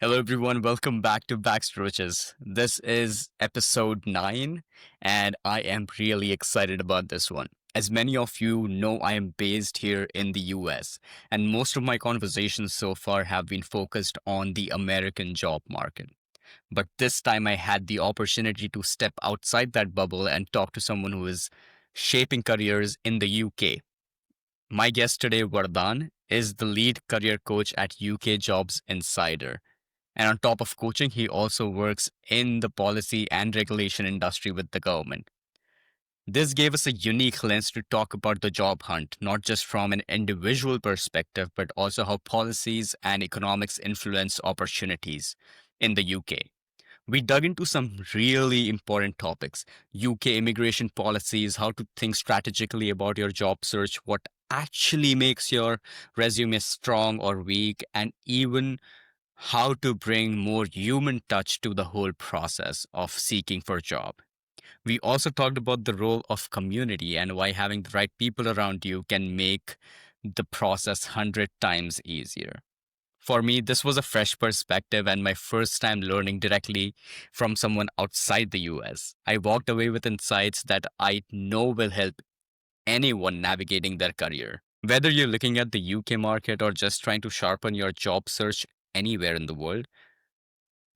Hello, everyone. Welcome back to Backstretches. This is episode 9, and I am really excited about this one. As many of you know, I am based here in the US, and most of my conversations so far have been focused on the American job market. But this time I had the opportunity to step outside that bubble and talk to someone who is shaping careers in the UK. My guest today, Vardaan, is the lead career coach at UK Jobs Insider. And on top of coaching, he also works in the policy and regulation industry with the government. This gave us a unique lens to talk about the job hunt, not just from an individual perspective, but also how policies and economics influence opportunities in the UK. We dug into some really important topics: UK immigration policies, how to think strategically about your job search, what actually makes your resume strong or weak, and even how to bring more human touch to the whole process of seeking for a job. We also talked about the role of community and why having the right people around you can make the process 100 times easier. For me, this was a fresh perspective and my first time learning directly from someone outside the US. I walked away with insights that I know will help anyone navigating their career. Whether you're looking at the UK market or just trying to sharpen your job search anywhere in the world,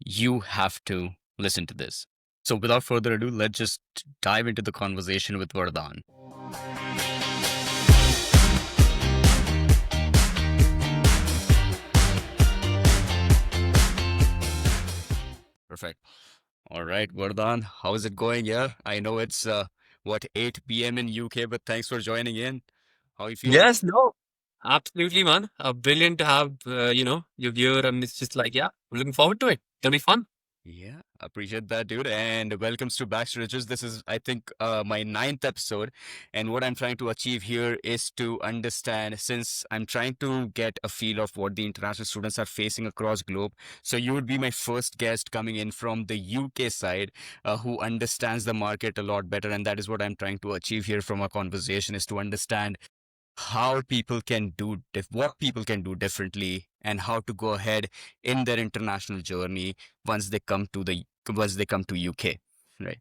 you have to listen to this. So, without further ado, let's just dive into the conversation with Vardhan. Perfect. All right, Vardhan, how is it going? Yeah, I know it's 8 p.m. in UK, but thanks for joining in. How are you feeling? Yes, no, absolutely, man. Brilliant to have you here, and it's just like, yeah, I'm looking forward to it. It'll be fun. Yeah, appreciate that, dude. And welcome to Backstretches. This is, I think, my ninth episode. And what I'm trying to achieve here is to understand, since I'm trying to get a feel of what the international students are facing across globe. So you would be my first guest coming in from the UK side, who understands the market a lot better. And that is what I'm trying to achieve here from our conversation, is to understand how people can do what people can do differently and how to go ahead in their international journey once they come to the once they come to UK, right?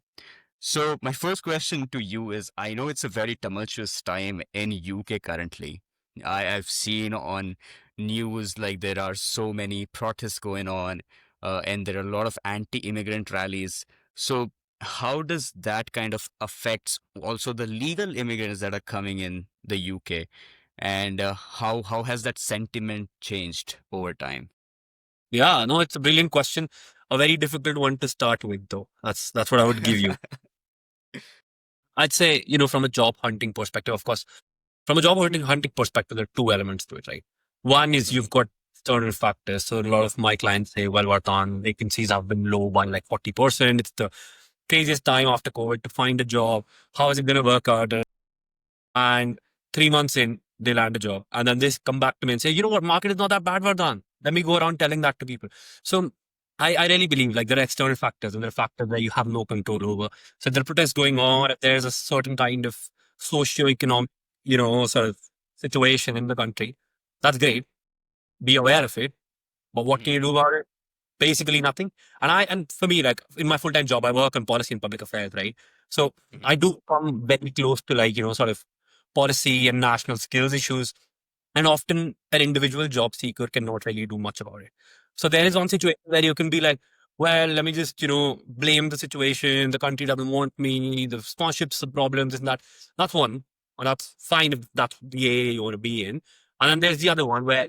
So my first question to you is, I know it's a very tumultuous time in UK currently. I've seen on news like there are so many protests going on, and there are a lot of anti-immigrant rallies. So how does that kind of affects also the legal immigrants that are coming in the UK, and how has that sentiment changed over time? Yeah, no, it's a brilliant question. A very difficult one to start with, though. That's what I would give you. I'd say, from a job hunting perspective, of course, from a job hunting perspective, there are two elements to it, right? One is you've Mhm. got external factors. So a lot of my clients say, well, Vardaan, vacancies have been low by like 40%. It's the craziest time after COVID to find a job. How is it going to work out? And 3 months in, they land a job. And then they come back to me and say, you know what, market is not that bad, Vardhan. Let me go around telling that to people. So I really believe like there are external factors and there are factors that you have no control over. So there are protests going on. If there's a certain kind of socio-economic, sort of situation in the country, that's great. Be aware of it. But what can Mhm. you do about it? Basically nothing. And for me, like in my full-time job, I work on policy and public affairs, right? So Mhm. I do come very close to like, sort of policy and national skills issues. And often an individual job seeker cannot really do much about it. So there is one situation where you can be like, well, let me just, blame the situation. The country doesn't want me. The sponsorships, the problems, this and that. That's one. And that's fine if that's the area you want to be in. And then there's the other one where,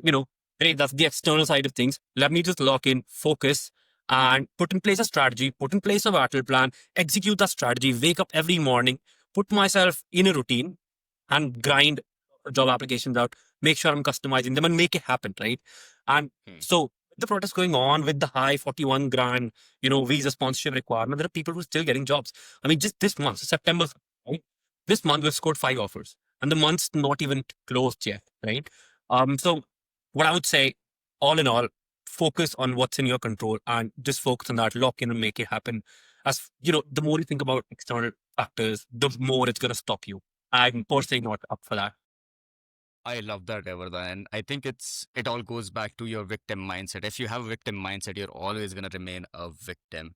great, that's the external side of things. Let me just lock in, focus, and put in place a strategy, put in place a battle plan, execute that strategy, wake up every morning, put myself in a routine and grind job applications out, make sure I'm customizing them and make it happen, right? And Mhm. so with the protest going on with the high 41 grand, visa sponsorship requirement, there are people who are still getting jobs. I mean, just this month, September, right? This month we've scored 5 offers and the month's not even closed yet, right? So what I would say, all in all, focus on what's in your control and just focus on that, lock in and make it happen. As the more you think about external factors, the more it's going to stop you. I'm personally not up for that. I love that, Vardaan. And I think it all goes back to your victim mindset. If you have a victim mindset, you're always gonna remain a victim,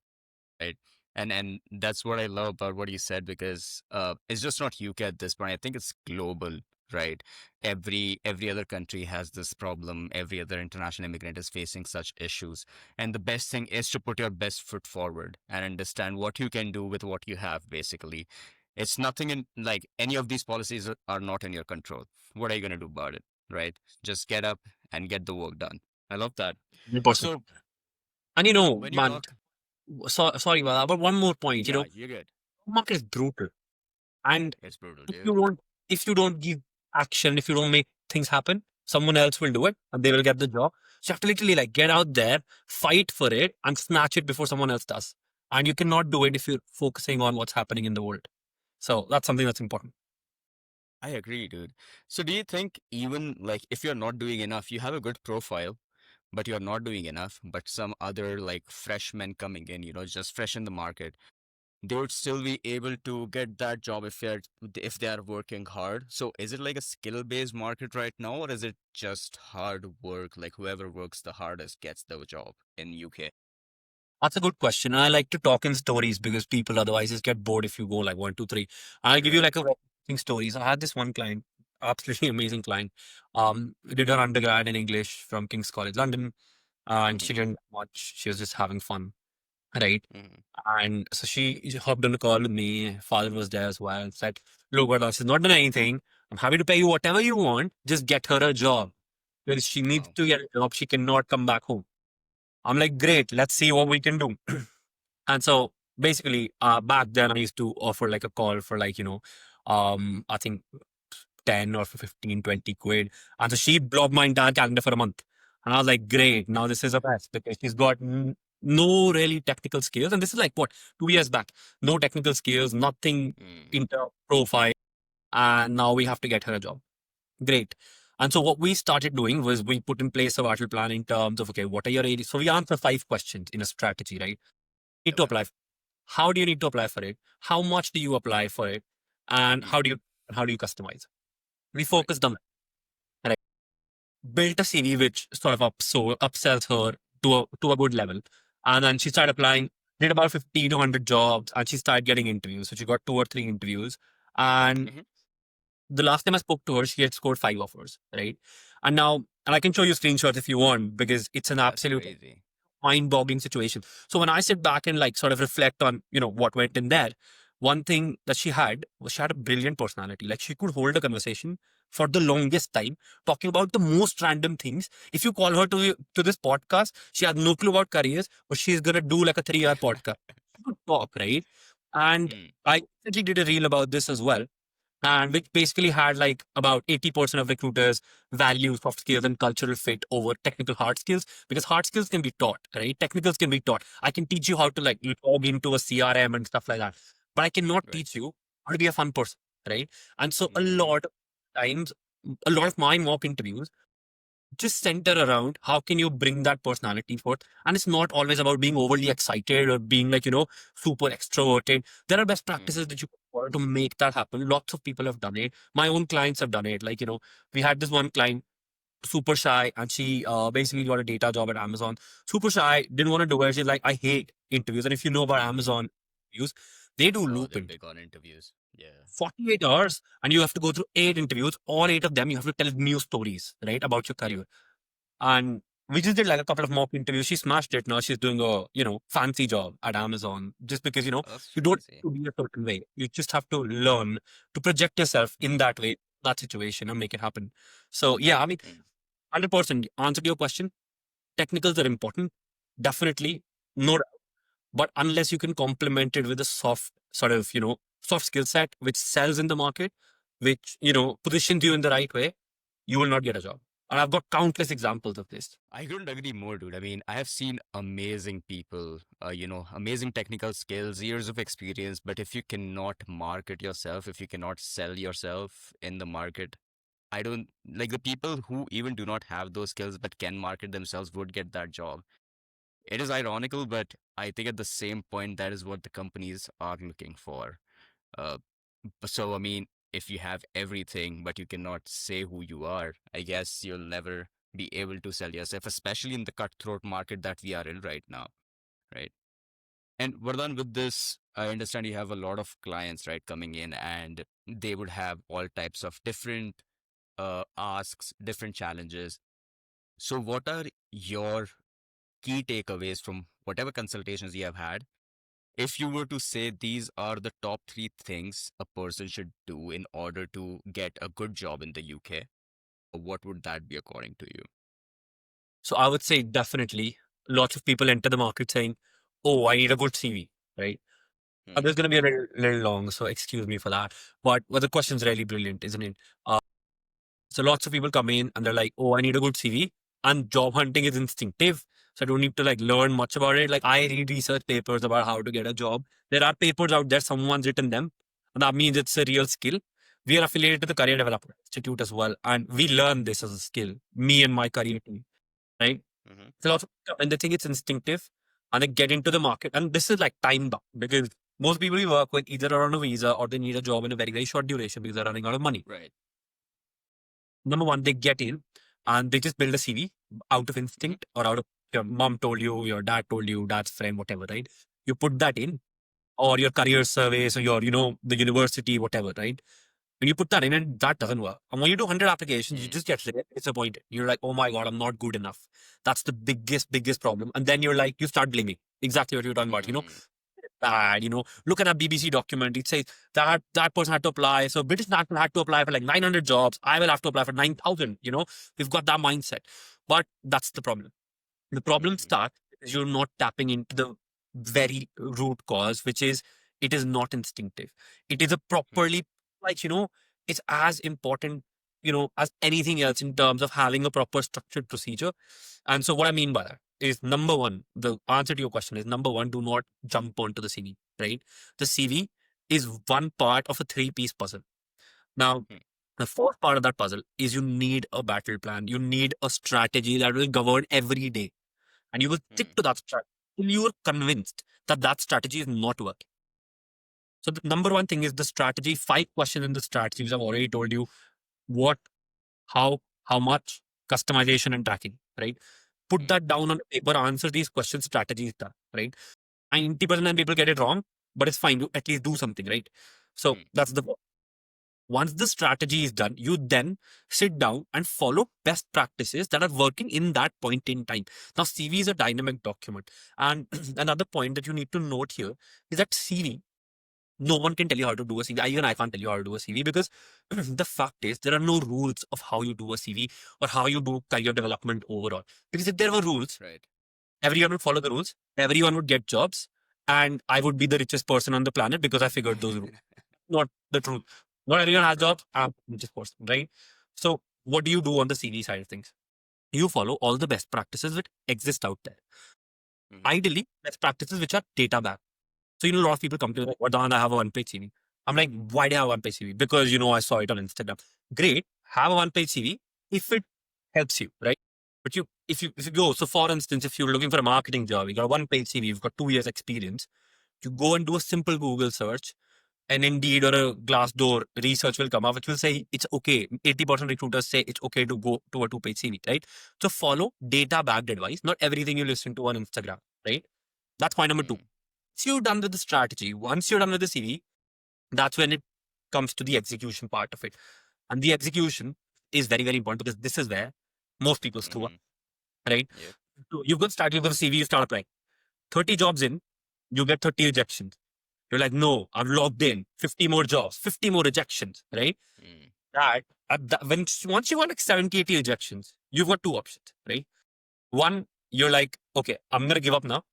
right? And that's what I love about what you said, because it's just not UK at this point. I think it's global, right? Every other country has this problem. Every other international immigrant is facing such issues. And the best thing is to put your best foot forward and understand what you can do with what you have, basically. It's nothing in, like, any of these policies are not in your control. What are you going to do about it, right? Just get up and get the work done. I love that. 100%. So And you know, when you man, talk, sorry about that, but one more point, yeah, you're good. market is brutal. And It's brutal, if you dude. don't, if you don't give action, if you don't make things happen, someone else will do it and they will get the job. So you have to literally like get out there, fight for it, and snatch it before someone else does. And you cannot do it if you're focusing on what's happening in the world. So that's something that's important. I agree, dude. So do you think, even like, if you're not doing enough, you have a good profile, but you're not doing enough, but some other like freshmen coming in, just fresh in the market, they would still be able to get that job if they are working hard. So is it like a skill-based market right now, or is it just hard work? Like whoever works the hardest gets the job in UK? That's a good question. And I like to talk in stories because people otherwise just get bored if you go like one, two, three. I'll give you Right. like a very interesting story. So I had this one client, absolutely amazing client. Did her undergrad in English from King's College London, and Mm-hmm. she didn't much. She was just having fun, right? Mm-hmm. And so she hopped on a call with me. Father was there as well. Said, "Look, Vardaan, she's not done anything. I'm happy to pay you whatever you want. Just get her a job because she needs Wow. to get a job. She cannot come back home." I'm like, "Great, let's see what we can do." And so basically, back then I used to offer like a call for like, I think 10 or 15, 20 quid. And so she blocked my entire calendar for a month. And I was like, great, now this is a best because she's got no really technical skills. And this is like what, 2 years back, no technical skills, nothing Mm. in the profile. And now we have to get her a job. Great. And so what we started doing was we put in place a battle plan in terms of, okay, what are your areas? So we answer 5 questions in a strategy, right? Need to Okay. apply. How do you need to apply for it? How much do you apply for it? And Mm. how do you customize? We Right. focused on that. Right. Built a CV which sort of upsells her to a good level. And then she started applying, did about 50 to 100 jobs, and she started getting interviews. So she got 2 or 3 interviews. And Mm-hmm. the last time I spoke to her, she had scored 5 offers, right? And now, and I can show you screenshots if you want, because it's an That's absolute crazy. mind-boggling situation. So when I sit back and like sort of reflect on, what went in there, one thing that she had was she had a brilliant personality. Like she could hold a conversation for the longest time, talking about the most random things. If you call her to this podcast, she has no clue about careers, but she's gonna do like a 3 hour podcast. She could talk, right? And Mm. I recently did a reel about this as well, and which basically had like about 80% of recruiters value soft skills and cultural fit over technical hard skills, because hard skills can be taught, right? Technicals can be taught. I can teach you how to like log into a CRM and stuff like that, but I cannot Right. teach you how to be a fun person, right? And so a Mm-hmm. lot of times, a lot of my mock interviews just center around how can you bring that personality forth. And it's not always about being overly excited or being like, super extroverted. There are best Mm. practices that you can follow to make that happen. Lots of people have done it. My own clients have done it. Like, we had this one client, super shy, and she basically got a data job at Amazon. Super shy, didn't want to do it. She's like, I hate interviews. And if you know about Mm-hmm. Amazon interviews, they do Oh, loop they're interviews. big on interviews. Yeah. 48 hours, and you have to go through 8 interviews. All 8 of them, you have to tell new stories, right, about your Yep. career. And we just did like a couple of mock interviews. She smashed it. Now she's doing a, fancy job at Amazon just because, Oh, that's you don't crazy. have to be a certain way. You just have to learn to project yourself in Mm. that way, that situation, and make it happen. So, yeah, I mean, Mm. 100% answer to your question. Technicals are important. Definitely. No doubt. But unless you can complement it with a soft sort of, soft skill set, which sells in the market, which, positions you in the right way, you will not get a job. And I've got countless examples of this. I couldn't agree more, dude. I mean, I have seen amazing people, amazing technical skills, years of experience, but if you cannot market yourself, if you cannot sell yourself in the market, I don't like the people who even do not have those skills but can market themselves would get that job. It is ironical, but I think at the same point, that is what the companies are looking for. Uh, so, I mean, if you have everything but you cannot say who you are, I guess you'll never be able to sell yourself, especially in the cutthroat market that we are in right now, right? And Vardhan, with this, I understand you have a lot of clients, right, coming in, and they would have all types of different asks, different challenges. So, what are your key takeaways from whatever consultations you have had? If you were to say these are the top three things a person should do in order to get a good job in the UK, what would that be according to you? So I would say definitely lots of people enter the market saying, "Oh, I need a good CV," right? And Hmm. this is going to be a little long, so excuse me for that. But the question's really brilliant, isn't it? So lots of people come in and they're like, "Oh, I need a good CV," and job hunting is instinctive, so I don't need to like learn much about it. Like I read research papers about how to get a job. There are papers out there, someone's written them, and that means it's a real skill. We are affiliated to the Career Development Institute as well, and we learn this as a skill. Me and my career team, right? Hmm. So lots of and they think it's instinctive, and they get into the market, and this is like time bound because most people we work with either are on a visa or they need a job in a very short duration because they're running out of money. Right. Number one, they get in and they just build a CV out of Hmm. instinct or out of your mom told you, your dad told you, dad's friend, whatever, right? You put that in, or your career surveys or your, the university, whatever, right? When you put that in and that doesn't work. And when you do 100 applications, you Hmm. just get disappointed. You're like, oh my God, I'm not good enough. That's the biggest problem. And then you're like, you start blaming. Exactly what you're talking about, Hmm. bad, look at a BBC document. It says that person had to apply. So British national had to apply for like 900 jobs. I will have to apply for 9,000. We've got that mindset. But that's the problem. The problem Hmm. starts because you're not tapping into the very root cause, which is it is not instinctive. It is a Hmm. properly, like, it's as important, as anything else in terms of having a proper structured procedure. And so what I mean by that is number one, the answer to your question is number one, do not jump onto the CV, right? The CV is one part of a three-piece puzzle. Now, Hmm. the fourth part of that puzzle is you need a battle plan. You need a strategy that will govern every day. And you will stick Hmm. to that strategy till you are convinced that that strategy is not working. So the number one thing is the strategy. Five questions in the strategy, which I've already told you what, how much, customization and tracking, right? Put Hmm. that down on paper, answer these questions, strategy is done, right? 90% of people get it wrong, but it's fine. You at least do something, right? So Hmm. that's the once the strategy is done, you then sit down and follow best practices that are working in that point in time. Now, CV is a dynamic document. And another point that you need to note here is that CV, no one can tell you how to do a CV. Even I can't tell you how to do a CV because the fact is there are no rules of how you do a CV or how you do career development overall. Because if there were rules, Right. everyone would follow the rules, everyone would get jobs, and I would be the richest person on the planet because I figured those rules. Not the truth. Not everyone has jobs. I'm the richest person, right? So, what do you do on the CV side of things? You follow all the best practices which exist out there. Hmm. Ideally, best practices which are data backed. So, a lot of people come to me like, Vardaan, I have a one page CV. I'm like, why do I have a one page CV? Because, I saw it on Instagram. Great. Have a one page CV if it helps you, right? But if you go, so for instance, if you're looking for a marketing job, you got a one page CV, you've got 2 years experience, you go and do a simple Google search, and Indeed or a Glassdoor research will come up, which will say it's okay. 80% recruiters say it's okay to go to a two-page CV, right? So follow data-backed advice, not everything you listen to on Instagram, right? That's point number two. Hmm. Once you're done with the strategy, once you're done with the CV, that's when it comes to the execution part of it. And the execution is very important because this is where most people screw up, Hmm. right? Yep. So you've got started with a CV, you start applying. 30 jobs in, you get 30 rejections. You're like, no, I've logged in 50 more jobs, 50 more rejections, right? Hmm. That, when once you want like 70, 80 rejections, you've got two options, right? One, you're like, okay, I'm gonna give up now.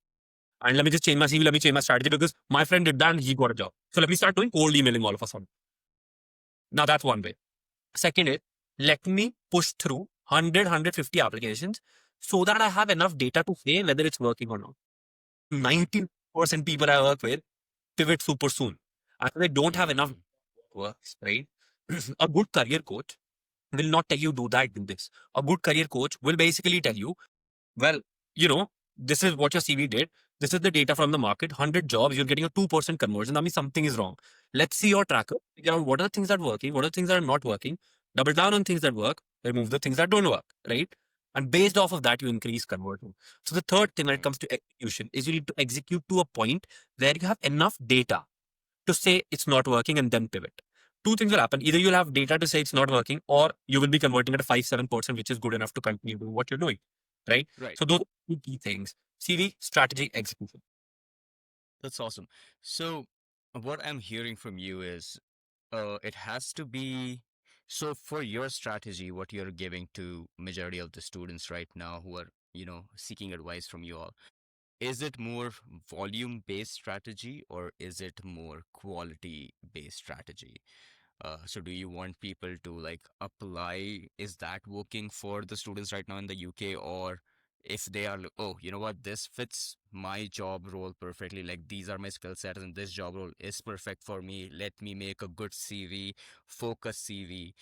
And let me just change my CV, let me change my strategy because my friend did that and he got a job. So let me start doing cold emailing all of a sudden. Now that's one way. Second is, let me push through 100, applications so that I have enough data to say whether it's working or not. Hmm. 90% people I work with pivot super soon. And they don't have enough Hmm. works, right? A good career coach will not tell you do that, do this. A good career coach will basically tell you, well, you know, this is what your CV did. This is the data from the market. 100 jobs, you're getting a 2% conversion. That means something is wrong. Let's see your tracker. Figure out what are the things that are working, what are the things that are not working. Double down on things that work. Remove the things that don't work. Right. And based off of that, you increase conversion. So the third thing when it Mm. comes to execution is you need to execute to a point where you have enough data to say it's not working and then pivot. Two things will happen. Either you'll have data to say it's not working, or you will be converting at a 5-7%, which is good enough to continue doing what you're doing. Right. Right. So those are two key things: CV, strategy, execution. That's awesome. So, what I'm hearing from you is it has to be so for your strategy, what you're giving to majority of the students right now who are, seeking advice from you all. Is it more volume based strategy or is it more quality based strategy? So do you want people to like apply? Is that working for the students right now in the UK? Or if they are, oh, you know what, this fits my job role perfectly. Like these are my skill sets and this job role is perfect for me. Let me make a good CV, focus CV,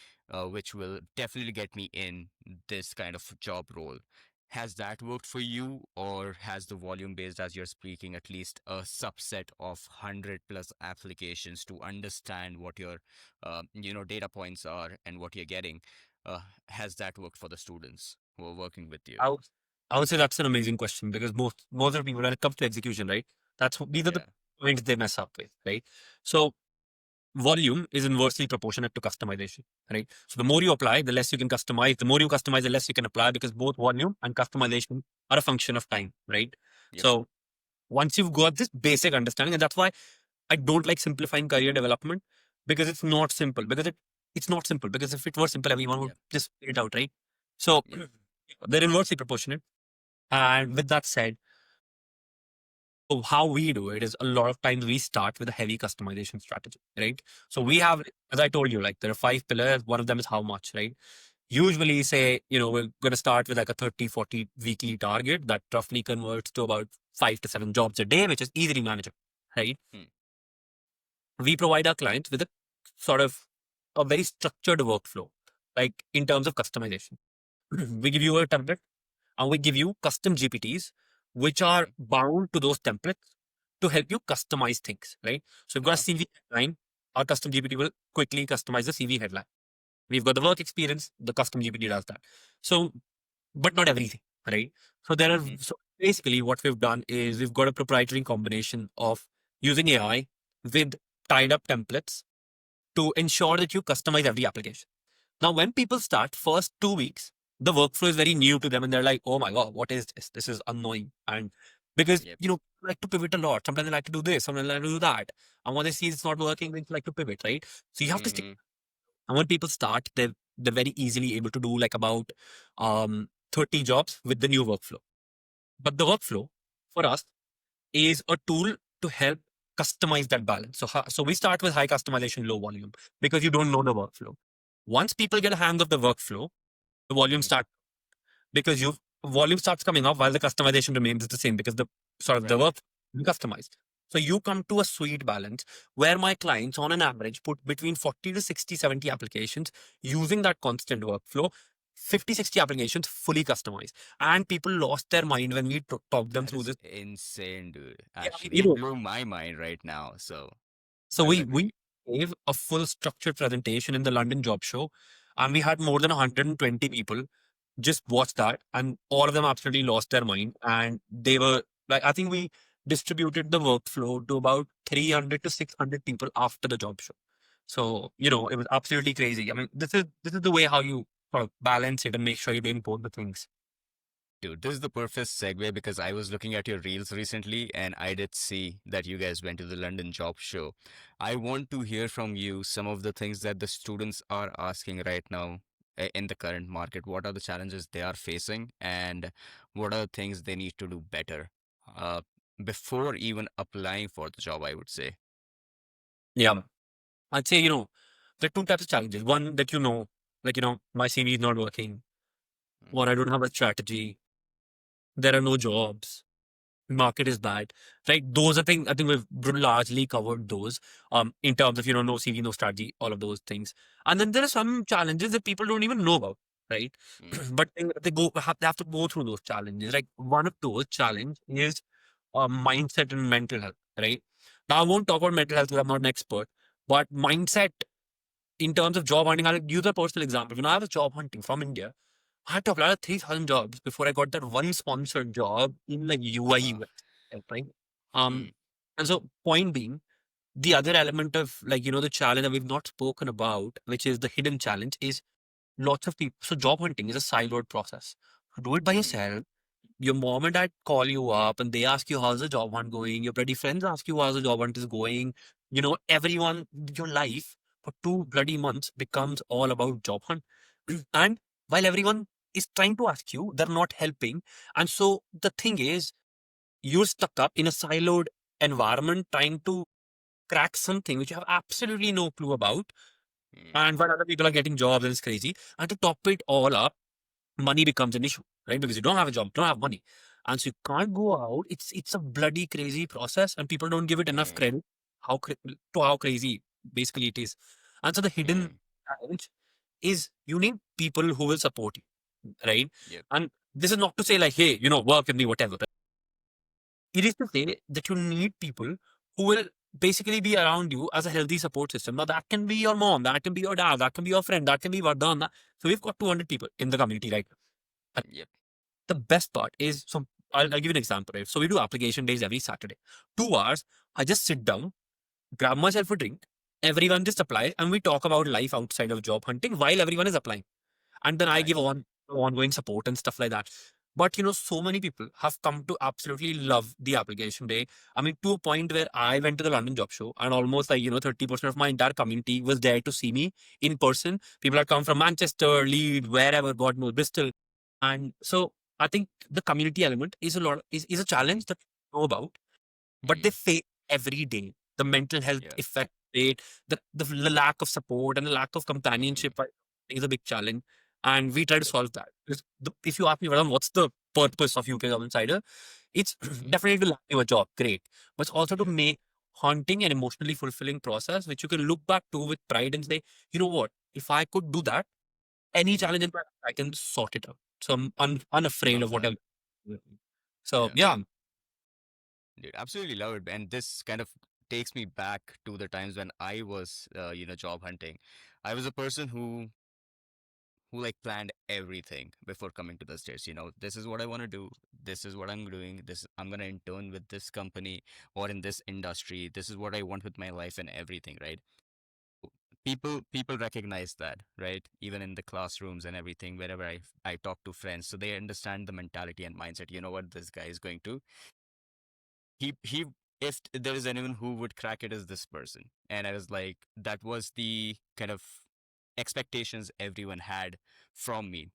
which will definitely get me in this kind of job role. Has that worked for you, or has the volume based, as you're speaking, at least a subset of 100 plus applications to understand what your data points are and what you're getting? Has that worked for the students who are working with you? I would, I would say that's an amazing question, because most of the people, when it comes to execution, right? These are the Yeah. points they mess up with, right? So volume is inversely proportionate to customization, right? So the more you apply, the less you can customize. The more you customize, the less you can apply, because both volume and customization are a function of time, right? Yep. So once you've got this basic understanding, and that's why I don't like simplifying career development, because it's not simple. It's not simple, because if it were simple, everyone would Yep. just figure it out, right? So Yep. they're inversely proportionate. And with that said, so how we do it is, a lot of times we start with a heavy customization strategy, right? So we have, as I told you, like there are 5 pillars. One of them is how much, right? Usually say, we're going to start with like a 30, 40 weekly target that roughly converts to about 5 to 7 jobs a day, which is easily manageable, right? Hmm. We provide our clients with a sort of a very structured workflow, like in terms of customization. We give you a template and we give you custom GPTs, which are Okay. bound to those templates to help you customize things, right? So we've got a Uh-huh. CV headline. Our custom GPT will quickly customize the CV headline. We've got the work experience. The custom GPT does that. So, but not everything, right? So Mm-hmm. so basically what we've done is we've got a proprietary combination of using AI with tied up templates to ensure that you customize every application. Now, when people start first 2 weeks, the workflow is very new to them and they're like, oh my God, what is this? This is annoying. And because, Yep. like to pivot a lot. Sometimes they like to do this, sometimes they like to do that. And when they see it's not working, they like to pivot, right? So you have to stick. Mm-hmm. And when people start, they're very easily able to do like about 30 jobs with the new workflow. But the workflow for us is a tool to help customize that balance. So we start with high customization, low volume, because you don't know the workflow. Once people get a hang of the workflow, the volume Mm-hmm. starts, because you volume starts coming up while the customization remains the same, because the sort of the Right. work you customize. So you come to a sweet balance where my clients on an average put between 40 to 60, 70 applications using that constant workflow, 50, 60 applications fully customized. And people lost their mind when we talked them That through is this. insane, dude. Yeah, Actually, it blew my mind right now. So so I would we agree. gave a full structured presentation in the London Job Show, and we had more than 120 people just watch that, and all of them absolutely lost their mind. And they were like, I think we distributed the workflow to about 300 to 600 people after the job show. So, it was absolutely crazy. I mean, this is the way how you sort of balance it and make sure you're doing both the things. Dude, this is the perfect segue because I was looking at your reels recently and I did see that you guys went to the London Job Show. I want to hear from you some of the things that the students are asking right now in the current market. What are the challenges they are facing and what are the things they need to do better uh, before even applying for the job, I would say. Yeah. I'd say, there are two types of challenges. One that, like, my CV is not working. One, I don't have a strategy. There are no jobs. Market is bad, right? Those, I think we've largely covered those in terms of, no CV, no strategy, all of those things. And then there are some challenges that people don't even know about. right? Mm. But they have to go through those challenges. Like one of those challenge is mindset and mental health, right? Now I won't talk about mental health because I'm not an expert, but mindset in terms of job hunting, I'll use a personal example. When I was job hunting from India, I had to apply to 3,000 jobs before I got that one sponsored job in like UI Wow. UX, right? Mm. Um, and so point being, the other element of like, the challenge that we've not spoken about, which is the hidden challenge, is lots of people. So job hunting is a siloed process. Do it by Mm. yourself. Your mom and dad call you up and they ask you how's the job hunt going. Your bloody friends ask you how's the job hunt is going. Everyone, your life for 2 bloody months becomes all about job hunt. And while everyone is trying to ask you, they're not helping. And so the thing is, you're stuck up in a siloed environment trying to crack something which you have absolutely no clue about. Mm. And while other people are getting jobs and it's crazy. And to top it all up, money becomes an issue, right? Because you don't have a job, don't have money. And so you can't go out. It's a bloody crazy process, and people don't give it enough Mm. credit to how crazy basically it is. And so the hidden Mm. challenge is you need people who will support you, right? Yep. And this is not to say like, hey, work with me, whatever. It is to say that you need people who will basically be around you as a healthy support system. Now that can be your mom, that can be your dad, that can be your friend, that can be Vardaan. So we've got 200 people in the community, right? Yep. The best part is, so I'll give you an example, right? So we do application days every Saturday. 2 hours, I just sit down, grab myself a drink, everyone just apply, and we talk about life outside of job hunting while everyone is applying. And then I give Nice. ongoing support and stuff like that. But so many people have come to absolutely love the application day. I mean, to a point where I went to the London Job Show and almost like 30% of my entire community was there to see me in person. People had come from Manchester, Leeds, wherever, God knows, Bristol. And so I think the community element is a challenge that you know about, but they Mm. face every day. The mental health Yeah. effect rate, the lack of support and the lack of Mm. companionship is a big challenge. And we try to Yep. solve that. Because if you ask me, Varam, what's the purpose of UK Job Insider? It's Mm. definitely to land you a job, great. But it's also to make haunting an emotionally fulfilling process, which you can look back to with pride and say, you know what, if I could do that, any Mm. challenge in my life, I can sort it out. So I'm unafraid Love of that. whatever. So Yeah. yeah. Dude, absolutely love it. And this kind of takes me back to the times when I was, job hunting. I was a person who like planned everything before coming to the States. This is what I want to do. This is what I'm doing. I'm gonna intern with this company or in this industry. This is what I want with my life and everything, right? People recognize that, right? Even in the classrooms and everything, wherever I talk to friends, so they understand the mentality and mindset. You know what this guy is going to he if there is anyone who would crack it is this person. And I was like, that was the kind of expectations everyone had from me.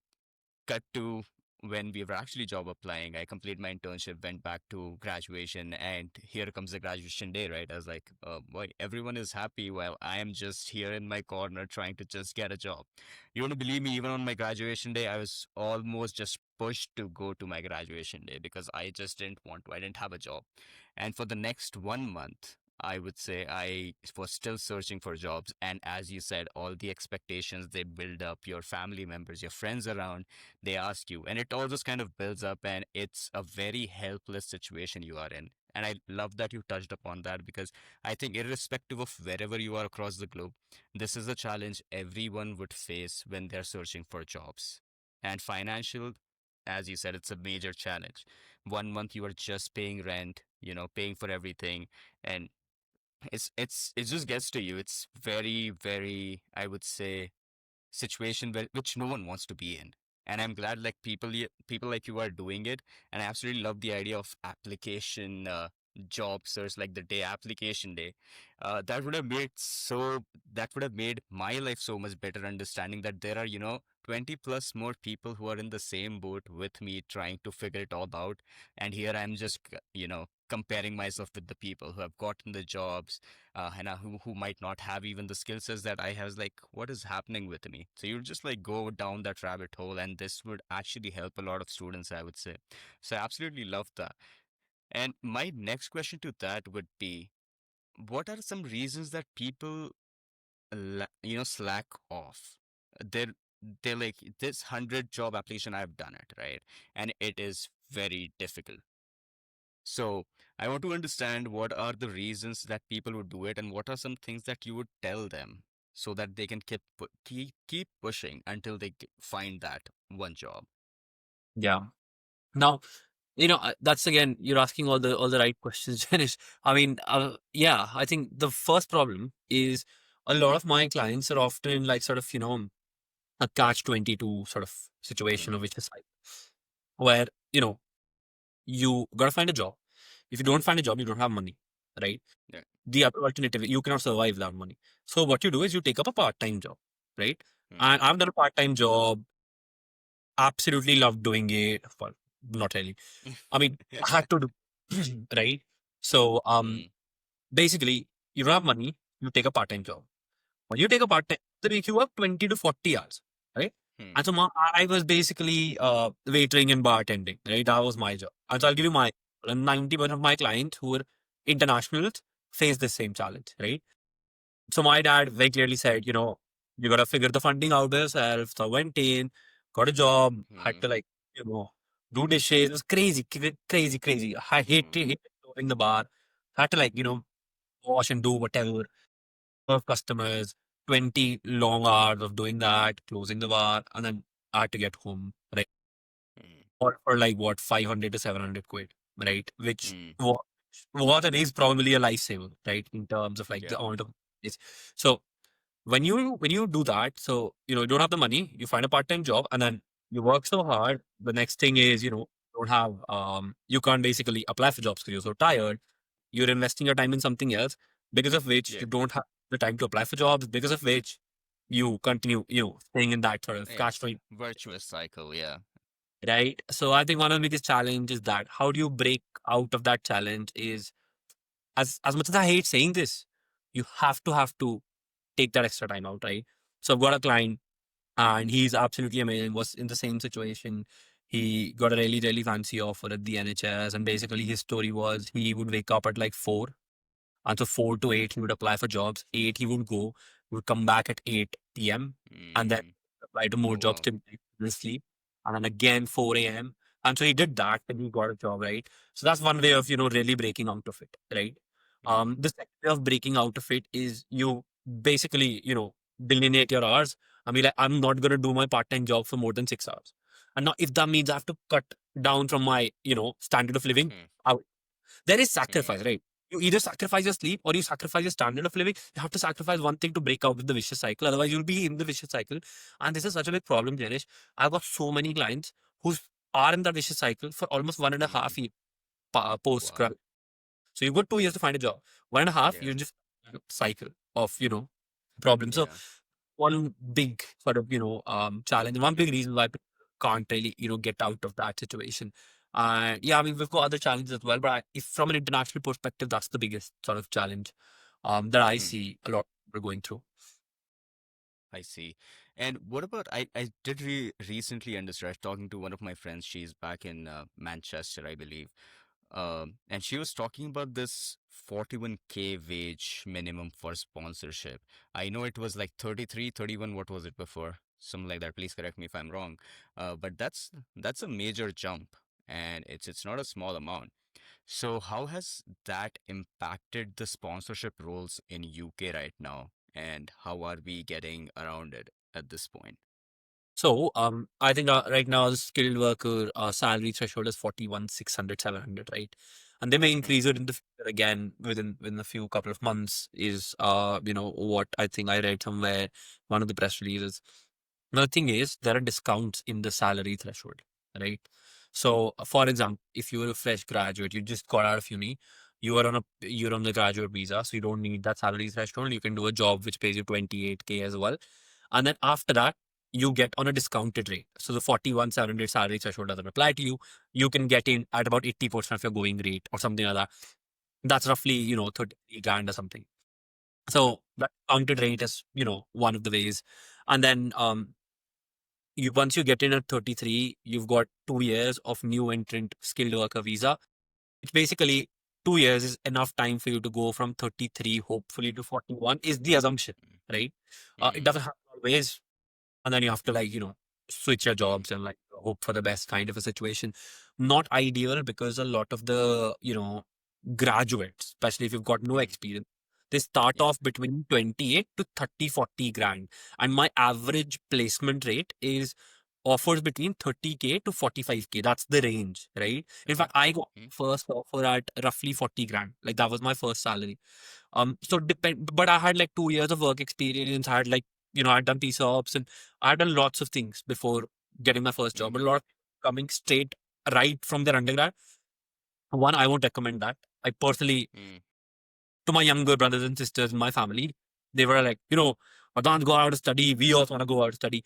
Cut to when we were actually job applying, I completed my internship, went back to graduation, and here comes the graduation day, right? I was like, boy, everyone is happy while I am just here in my corner trying to just get a job. You want to believe me, even on my graduation day, I was almost just pushed to go to my graduation day because I just didn't want to. I didn't have a job. And for the next 1 month, I would say I was still searching for jobs. And as you said, all the expectations they build up, your family members, your friends around, they ask you, and it all just kind of builds up, and it's a very helpless situation you are in. And I love that you touched upon that because I think, irrespective of wherever you are across the globe, this is a challenge everyone would face when they're searching for jobs. And financial, as you said, it's a major challenge. 1 month you are just paying rent, paying for everything, and it just gets to you. It's very, very, I would say, situation which no one wants to be in. And I'm glad like people like you are doing it. And I absolutely love the idea of application job search, like the day application day. That would have made my life so much better, understanding that there are 20 plus more people who are in the same boat with me trying to figure it all out. And here I'm just comparing myself with the people who have gotten the jobs, and who might not have even the skill sets that I have. Is like, what is happening with me? So you just like go down that rabbit hole, and this would actually help a lot of students, I would say. So I absolutely love that. And my next question to that would be, what are some reasons that people slack off? they're like, this 100 job application, I've done it, right? And it is very difficult. So I want to understand what are the reasons that people would do it, and what are some things that you would tell them so that they can keep pushing until they find that one job. Yeah. Now, that's again, you're asking all the right questions, Janish. I mean, yeah, I think the first problem is a lot of my clients are often in like sort of, a catch 22 sort of situation, of Mm-hmm. which is like where, you gotta find a job. If you don't find a job, you don't have money, right? Yeah. The other alternative, you cannot survive without money. So what you do is you take up a part-time job, right? And I've done a part-time job, absolutely loved doing it. Well, not really. I mean, I had to do, right? So, Mm-hmm. basically, you don't have money, you take a part-time job. When you take a part-time, they make you work 20 to 40 hours, right? And so I was basically waitering and bartending, right? That was my job. And so I'll give you my, and 90% of my clients who are internationals face the same challenge, right? So my dad very clearly said, you got to figure the funding out by yourself. So I went in, got a job, had Mm-hmm. to like, do dishes. It was crazy, crazy, crazy. I hate doing the bar. Had to like, wash and do whatever, serve customers, 20 long hours of doing that, closing the bar, and then I had to get home, right? For like what, 500 to 700 quid, right? Which Mm-hmm. was and is probably a lifesaver, right? In terms of like Yeah. the amount of it's so when you do that, so you don't have the money, you find a part-time job, and then you work so hard. The next thing is, don't have you can't basically apply for jobs because you're so tired. You're investing your time in something else, because of which Yeah. you don't have the time to apply for jobs, because of which you continue, staying in that sort of Yeah. catch 20, Virtuous cycle. Yeah. right? So I think one of the biggest challenge is that how do you break out of that challenge is, as much as I hate saying this, you have to take that extra time out, right? So I've got a client and he's absolutely amazing, was in the same situation. He got a really, really fancy offer at the NHS, and basically his story was he would wake up at like 4. And so 4 to 8, he would apply for jobs. 8, he would go, would come back at 8 p.m. and then Mm. apply to more Oh jobs wow. till sleep. And then again 4 a.m. And so he did that and he got a job, right? So that's one way of, really breaking out of it, right? Mm. The second way of breaking out of it is you basically, delineate your hours. I mean, like, I'm not going to do my part-time job for more than 6 hours. And now if that means I have to cut down from my, standard of living, Mm. there is Mm. sacrifice, right? You either sacrifice your sleep or you sacrifice your standard of living. You have to sacrifice one thing to break out of the vicious cycle. Otherwise, you'll be in the vicious cycle. And this is such a big problem, Janish. I've got so many clients who are in that vicious cycle for almost one and a Mm. half year post Wow. grad. So you've got 2 years to find a job. One and a half, Yeah. you just cycle of, problems. So Yeah. one big sort of challenge, and one big reason why people can't really get out of that situation. Yeah, I mean we've got other challenges as well, but if from an international perspective, that's the biggest sort of challenge that I Hmm. see a lot of people going through. I see. And what about I did recently understand, I was talking to one of my friends. She's back in Manchester, I believe. And she was talking about this 41K wage minimum for sponsorship. I know it was like 33, 31. What was it before? Something like that. Please correct me if I'm wrong. But that's a major jump, and it's not a small amount. So how has that impacted the sponsorship roles in UK right now? And how are we getting around it at this point? So, I think right now the skilled worker salary threshold is 41, 600, 700, right? And they may Hmm. increase it in the future again within a few couple of months is what I think I read somewhere, one of the press releases. Now, the thing is, there are discounts in the salary threshold, right? So, for example, if you were a fresh graduate, you just got out of uni, you're on the graduate visa, so you don't need that salary threshold. You can do a job which pays you 28K as well, and then after that, you get on a discounted rate. So the 41,700 salary threshold doesn't apply to you. You can get in at about 80% of your going rate or something like that. That's roughly 30 grand or something. So that discounted rate is one of the ways, and then you once you get in at 33, you've got 2 years of new entrant skilled worker visa. It's basically 2 years is enough time for you to go from 33, hopefully, to 41, is the assumption, right? It Hmm. doesn't happen always. and then you have to like switch your Mm. jobs and like hope for the best kind of a situation. Not ideal because a lot of the graduates, especially if you've got no Mm. experience, they start Yeah. off between 28 to 30, 40 grand. And my average placement rate is offers between 30K to 45K. That's the range, right? In Okay. fact, I got Mm. first offer at roughly 40 grand. Like that was my first salary. So depend, but I had like 2 years of work experience. I had like, I'd done ESOPs and I had done lots of things before getting my first job. Mm. But a lot of coming straight right from their undergrad. One, I won't recommend that. I personally, Mm. to my younger brothers and sisters in my family, they were like, Vardaan, go out to study. We also want to go out to study.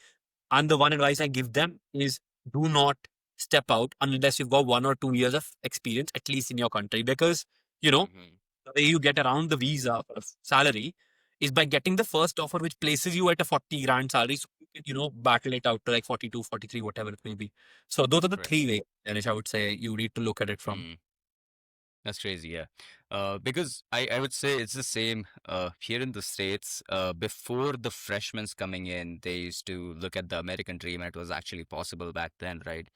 And the one advice I give them is do not step out unless you've got 1 or 2 years of experience, at least in your country. Because, you know, Mm-hmm. the way you get around the visa of salary is by getting the first offer, which places you at a 40 grand salary. So you can, battle it out to like 42, 43, whatever it may be. So those are the Right. three ways, Danish, I would say you need to look at it from. Mm. That's crazy, yeah. Because I would say it's the same here in the States. Before the freshmen coming in, they used to look at the American dream, and it was actually possible back then, right?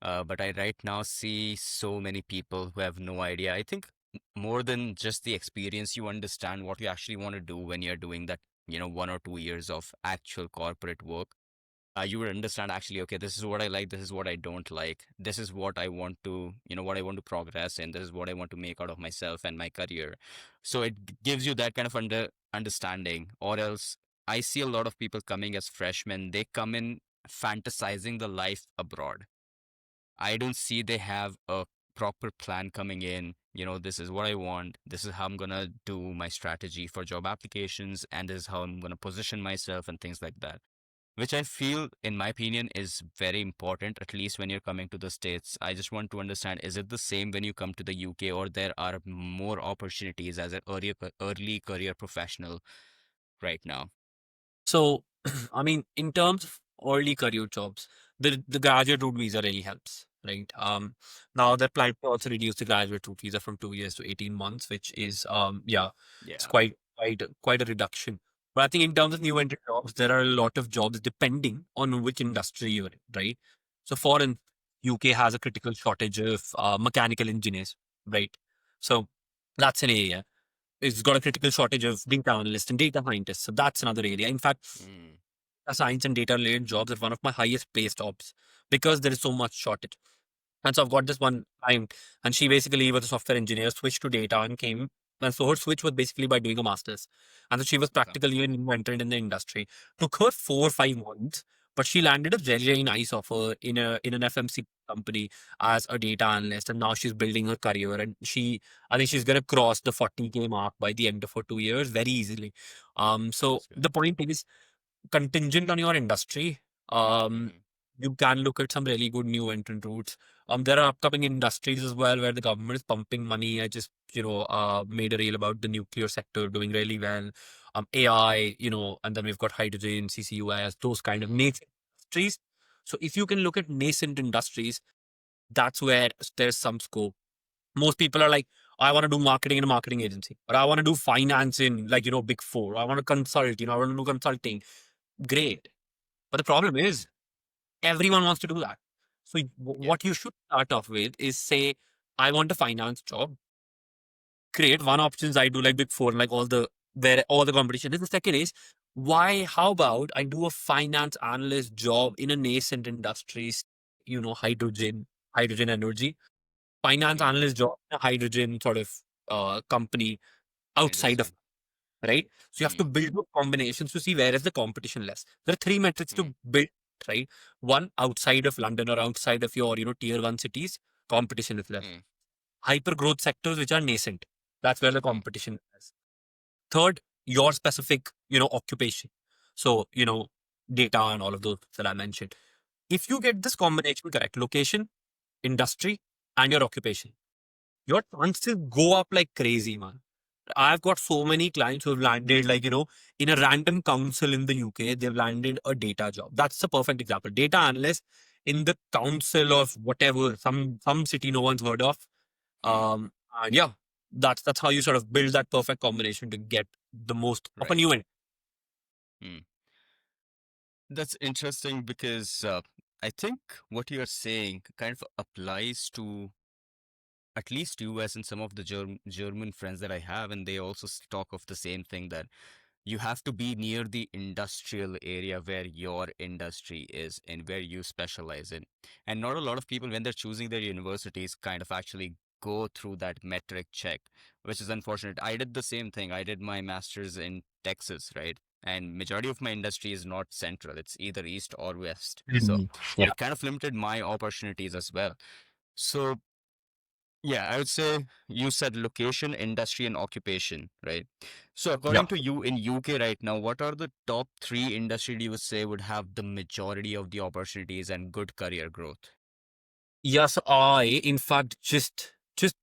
But I right now see so many people who have no idea. I think more than just the experience, you understand what you actually want to do when you're doing that, 1 or 2 years of actual corporate work. You would understand actually, okay, this is what I like, this is what I don't like, this is what I want to, what I want to progress in, this is what I want to make out of myself and my career. So it gives you that kind of understanding. Or else, I see a lot of people coming as freshmen, they come in fantasizing the life abroad. I don't see they have a proper plan coming in. This is what I want. This is how I'm going to do my strategy for job applications. And this is how I'm going to position myself and things like that, which I feel, in my opinion, is very important, at least when you're coming to the States. I just want to understand, is it the same when you come to the UK, or there are more opportunities as an early career professional right now? So, I mean, in terms of early career jobs, the graduate route visa really helps, right? Now they're planning to also reduce the graduate route visa from 2 years to 18 months, which is, yeah, it's Yeah. quite a reduction. But I think in terms of new entry jobs, there are a lot of jobs depending on which industry you're in, right? So, for in UK has a critical shortage of mechanical engineers, right? So that's an area. It's got a critical shortage of data analysts and data scientists. So that's another area. In fact, Mm. science and data related jobs are one of my highest placed jobs because there is so much shortage. And so I've got this one client, and she basically was a software engineer, switched to data and came. And so her switch was basically by doing a master's. And so she was Okay. practically an inventor in the industry. Took her 4 or 5 months, but she landed a very, very nice offer in an FMC company as a data analyst. And now she's building her career. And I think she's gonna cross the 40K mark by the end of her 2 years very easily. So That's good. the point is contingent on your industry. Um, Mm-hmm. you can look at some really good new entrant routes. There are upcoming industries as well where the government is pumping money. I just, made a reel about the nuclear sector doing really well. AI, and then we've got hydrogen, CCUS, those kind of nascent industries. So if you can look at nascent industries, that's where there's some scope. Most people are like, I want to do marketing in a marketing agency, or I want to do finance in like, big four. I want to consult, I want to do consulting. Great. But the problem is everyone wants to do that. So Yeah. what you should start off with is say, I want a finance job. Create one options I do like big four, like all the where all the competition is. The second is how about I do a finance analyst job in a nascent industries, hydrogen energy, finance Mm. analyst job in a hydrogen sort of company outside of Industry. right? So you have to Mm. build those combinations to see where is the competition less. There are three metrics Mm. to build, right? One, outside of London or outside of your, tier one cities, competition is less. Mm. Hyper growth sectors which are nascent. That's where the Mm. competition is. Third, your specific, occupation. So, data and all of those that I mentioned. If you get this combination correct, location, industry, and your occupation, your chances go up like crazy, man. I've got so many clients who have landed, like, in a random council in the UK, they've landed a data job. That's a perfect example. Data analyst in the council of whatever, some city no one's heard of. Mm. And yeah, that's how you sort of build that perfect combination to get the most of a Right. new end. Mm. That's interesting because I think what you're saying kind of applies to at least US and some of the German friends that I have, and they also talk of the same thing that you have to be near the industrial area where your industry is and where you specialize in. And not a lot of people, when they're choosing their universities, kind of actually go through that metric check, which is unfortunate. I did the same thing. I did my master's in Texas, right? And majority of my industry is not central. It's either east or west. So Mhm. Yeah. it kind of limited my opportunities as well. So yeah, I would say you said location, industry, and occupation, right? So Yeah. according to you in UK right now, what are the top three industries you would say would have the majority of the opportunities and good career growth? Yes, I, in fact, just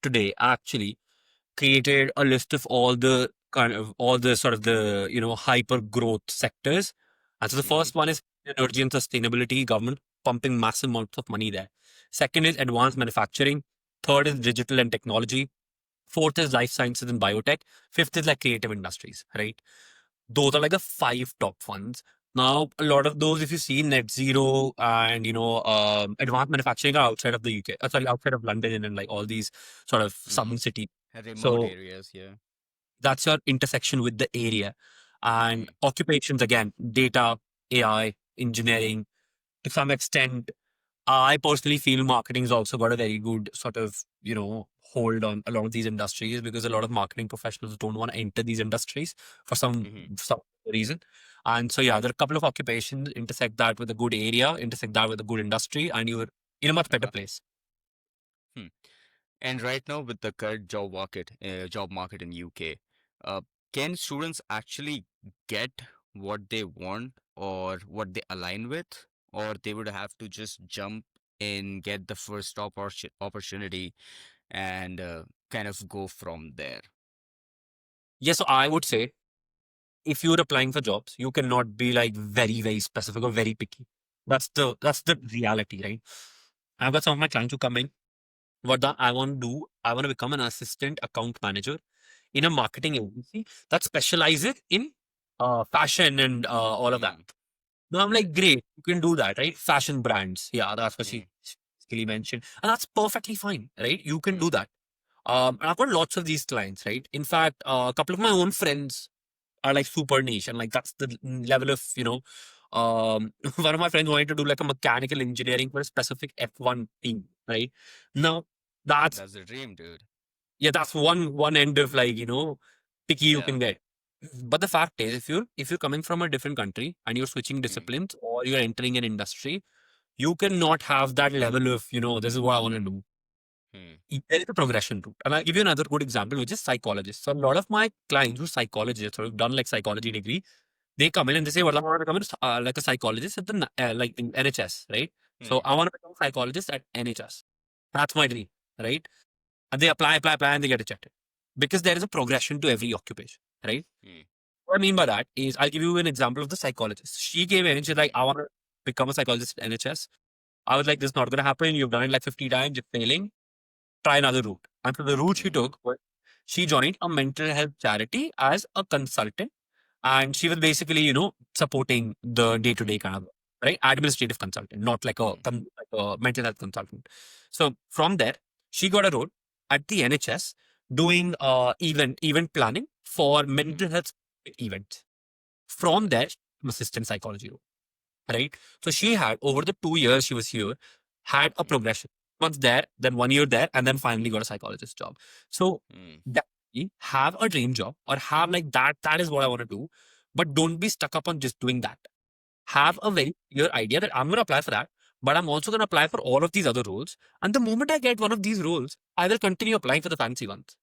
today actually created a list of all the kind of all the sort of the hyper growth sectors. And so the Mm-hmm. first one is energy and sustainability, government pumping massive amounts of money there. Second is advanced manufacturing. Third is digital and technology. Fourth is life sciences and biotech. Fifth is like creative industries, right? Those are like the five top ones. Now, a lot of those, if you see net zero and advanced manufacturing are outside of the UK, sorry, outside of London and like all these sort of Mm-hmm. southern cities. Remote So areas, yeah. that's your intersection with the area. And Mm, occupations again, data, AI, engineering, to some extent. I personally feel marketing's also got a very good sort of, hold on a lot of these industries because a lot of marketing professionals don't want to enter these industries for mm-hmm. some reason. And so yeah, there are a couple of occupations, intersect that with a good area, intersect that with a good industry, and you're in a much better Uh-huh. place. Hmm. And right now, with the current job market in UK, uh, can students actually get what they want or what they align with, or they would have to just jump in, get the first opportunity, and kind of go from there? Yes, so I would say if you're applying for jobs, you cannot be like very, very specific or very picky. That's the reality, right? I've got some of my clients who come in. I want to do, I want to become an assistant account manager in a marketing agency that specializes in fashion and all of that. Mm, No, I'm like, great, you can do that, right? Fashion brands. Yeah, that's what mm, she basically mentioned. And that's perfectly fine, right? You can mm, do that. And I've got lots of these clients, right? In fact, a couple of my own friends are like super niche and like that's the level of, one of my friends wanted to do like a mechanical engineering for a specific F1 team, right? Now, that's that's the dream, dude. yeah, that's one end of like, picky you Yeah. can get. But the fact is, if you're coming from a different country and you're switching Mm, disciplines or you're entering an industry, you cannot have that level of, this is what I want to do. mm, There is a progression route. And I'll give you another good example, which is psychologists. So a lot of my clients who are psychologists or have done like psychology degree, they come in and they say, well, I want to become like a psychologist at the like in NHS, right? So mm, I want to become a psychologist at NHS. That's my dream, right? And they apply, and they get rejected because there is a progression to every occupation, right? mm, What I mean by that is, I'll give you an example of the psychologist. She came in and she's like, I want to become a psychologist at NHS. I was like, this is not going to happen. You've done it like 50 times, you're failing. Try another route. And so the route she mm, took was she joined a mental health charity as a consultant. And she was basically, supporting the day to day mm, kind of, right? Administrative consultant, not like a, mm, like a mental health consultant. So from there, she got a role at the NHS doing event planning for mm, mental health events. From there, assistant psychology role, right? So she had over the 2 years she was here, had a mm, progression. Once there, then 1 year there, and then finally got a psychologist job. So mm, definitely have a dream job or have like that. That is what I want to do, but don't be stuck up on just doing that. mm, Have a very clear idea that I'm going to apply for that, but I'm also going to apply for all of these other roles. And the moment I get one of these roles, I will continue applying for the fancy ones.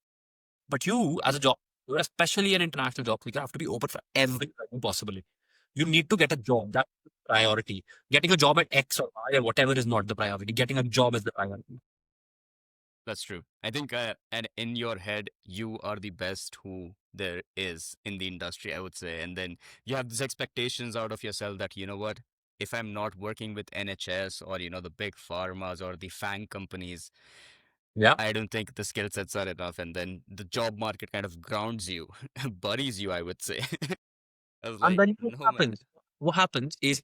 But you, as a job, you're especially an international job seeker, have to be open for every possibility. You need to get a job. That's the priority. Getting a job at X or Y or whatever is not the priority. Getting a job is the priority. that's true. I think, and in your head, you are the best who there is in the industry, I would say. And then you have these expectations out of yourself that, you know what, if I'm not working with NHS or, the big pharmas or the FANG companies, Yeah. I don't think the skill sets are enough. And then the job market kind of grounds you, buries you, I would say. I was And like, then what no, man. happens? What happens is,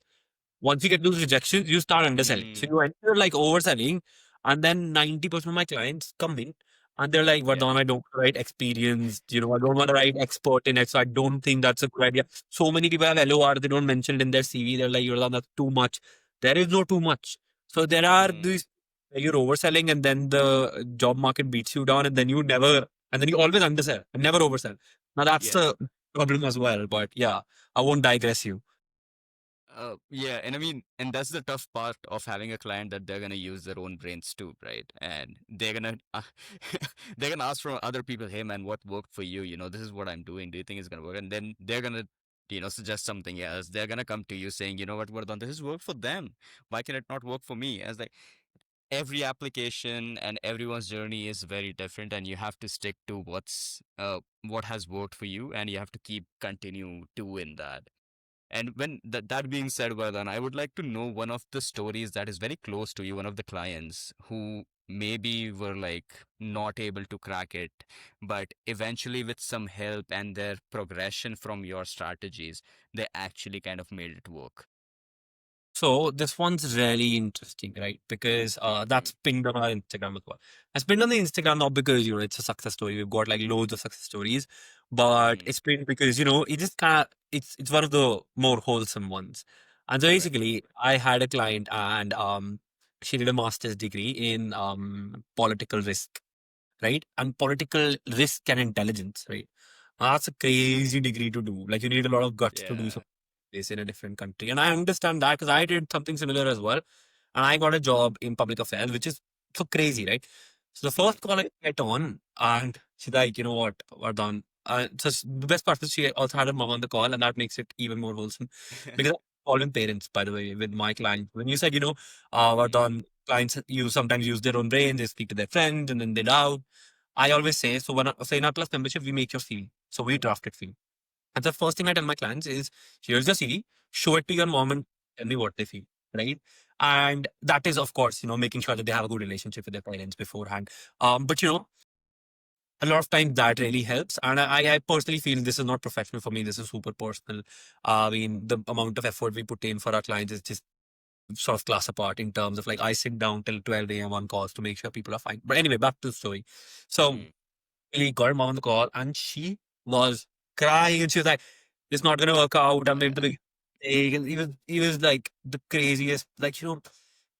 Once you get those rejections, you start underselling. So Mm, you enter like overselling, and then 90% of my clients come in and they're like, yeah. Vardaan, I don't write experience, I don't want to write expert in it. So I don't think that's a good idea. So many people have LOR, they don't mention it in their CV. They're like, Vardaan, that's too much. There is no too much. So there are Mm, these, you're overselling and then the job market beats you down and then you never, and then you always undersell and never oversell. Now that's yeah. a problem as well. But yeah, I won't digress you. Yeah, and I mean, and that's the tough part of having a client that they're gonna use their own brains too, right? And they're gonna they're gonna ask from other people, "Hey, man, what worked for you? You know, this is what I'm doing. Do you think it's gonna work?" And then they're gonna, suggest something else. They're gonna come to you saying, "You know what, Vardhan, this has worked for them. Why can it not work for me?" As like every application and everyone's journey is very different, and you have to stick to what has worked for you, and you have to keep continue doing that. And when that being said, Vardhan, I would like to know one of the stories that is very close to you, one of the clients who maybe were like not able to crack it, but eventually with some help and their progression from your strategies, they actually kind of made it work. So this one's really interesting, right? Because Mm, that's pinned on our Instagram as well. It's pinned on the Instagram not because it's a success story. We've got like loads of success stories, but mm, it's pinned because it just kind of it's one of the more wholesome ones. And so right. basically, I had a client and she did a master's degree in political risk, right? And political risk and intelligence, right? That's a crazy degree to do. Like you need a lot of guts to do Yeah. something like this in a different country. And I understand that because I did something similar as well. And I got a job in public affairs, which is so crazy, right? So the Mm, first call I get on, and she's like, you know what, Vardhan. The best part is she also had her mom on the call, and that makes it even more wholesome. Because I call in parents, by the way, with my client. When you said, mm, Vardhan, clients you sometimes use their own brain, they speak to their friends, and then they doubt. I always say, so when say in our plus membership, we make your CV. So we draft it for you. And the first thing I tell my clients is, here's your CV, show it to your mom and tell me what they feel, right? And that is, of course, making sure that they have a good relationship with their parents beforehand. But a lot of times that really helps. And I personally feel this is not professional for me. This is super personal. I mean, the amount of effort we put in for our clients is just sort of class apart in terms of like I sit down till 12 a.m. on calls to make sure people are fine. But anyway, back to the story. So mm, we got her mom on the call and she was crying and she was like, it's not gonna work out. I'm going to yeah. be he was like the craziest, like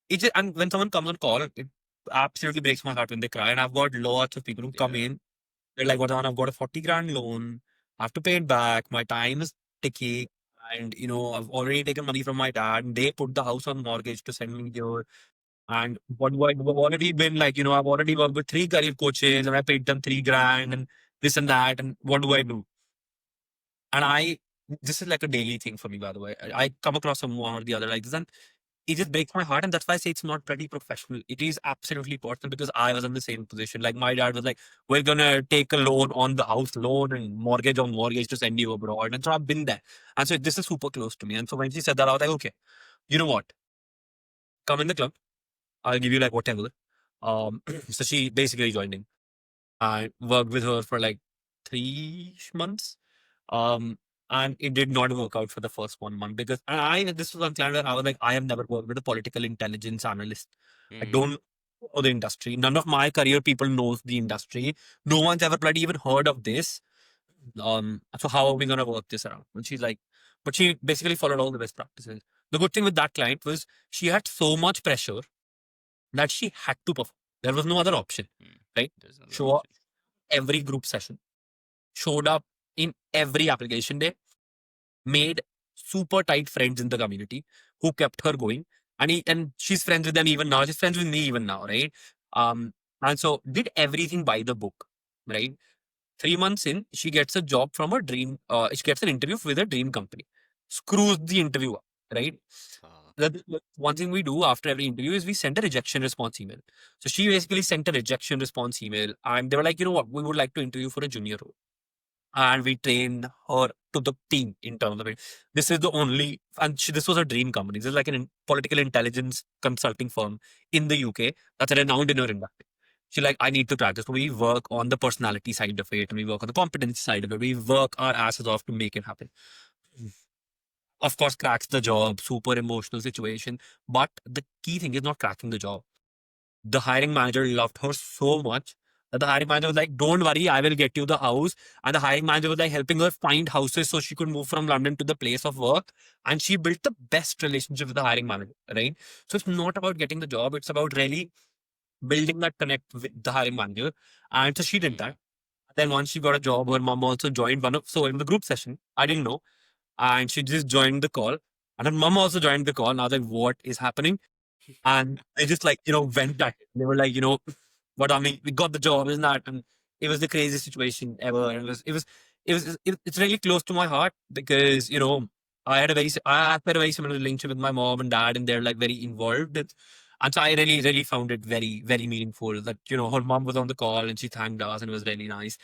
it just, and when someone comes on call, it absolutely breaks my heart when they cry. And I've got lots of people who come Yeah. in, they're like, what I've got a 40 grand loan, I have to pay it back, my time is ticking, and I've already taken money from my dad, and they put the house on mortgage to send me here. And what do I do? I've already been like, I've already worked with three career coaches and I paid them 3 grand and this and that. And what do I do? And this is like a daily thing for me, by the way. I come across someone or the other like this and it just breaks my heart. And that's why I say it's not pretty professional. It is absolutely personal because I was in the same position. Like my dad was like, we're going to take a loan on the house loan and mortgage on mortgage to send you abroad. And so I've been there. And so this is super close to me. And so when she said that, I was like, okay, you know what? Come in the club. I'll give you like whatever. So she basically joined in. I worked with her for like 3 months. Um, and it did not work out for the first 1 month because and this was one client where I was like, I have never worked with a political intelligence analyst. I Mm, don't know the industry. None of my career people knows the industry. No one's ever bloody even heard of this. So how are we gonna work this around? And she's like, but she basically followed all the best practices. The good thing with that client was she had so much pressure that she had to perform. There was no other option, mm. right? There's another Show up option. every group session, showed up in every application day, made super tight friends in the community who kept her going. And she's friends with them even now. She's friends with me even now, right? Um, and so did everything by the book, right? 3 months in, she gets a job from a dream. She gets an interview with a dream company. Screws the interview up, right? Uh, One thing we do after every interview is we send a rejection response email. So she basically sent a rejection response email, and they were like, you know what, we would like to interview for a junior role, and we trained her to the team in terms of it. This is the only, and this was a dream company. This is like political intelligence consulting firm in the UK that's renowned in her industry. She like, I need to practice. So we work on the personality side of it, and we work on the competency side of it. We work our asses off to make it happen. Of course, cracks the job, super emotional situation. But the key thing is not cracking the job. The hiring manager loved her so much that the hiring manager was like, "Don't worry, I will get you the house." And the hiring manager was like helping her find houses so she could move from London to the place of work. And she built the best relationship with the hiring manager, right? So it's not about getting the job, it's about really building that connect with the hiring manager. And so she did Mm. that. Then once she got a job, her mom also joined one of so in the group session. I didn't know, and she just joined the call. And her mom also joined the call. And I was like, "What is happening?" And they just like, went at it. They were like, what I mean, we got the job, isn't that? And it was the craziest situation ever. And it's really close to my heart because, I had a very similar relationship with my mom and dad, and they're like very involved. And so I really, really found it very, very meaningful that, her mom was on the call and she thanked us and it was really nice.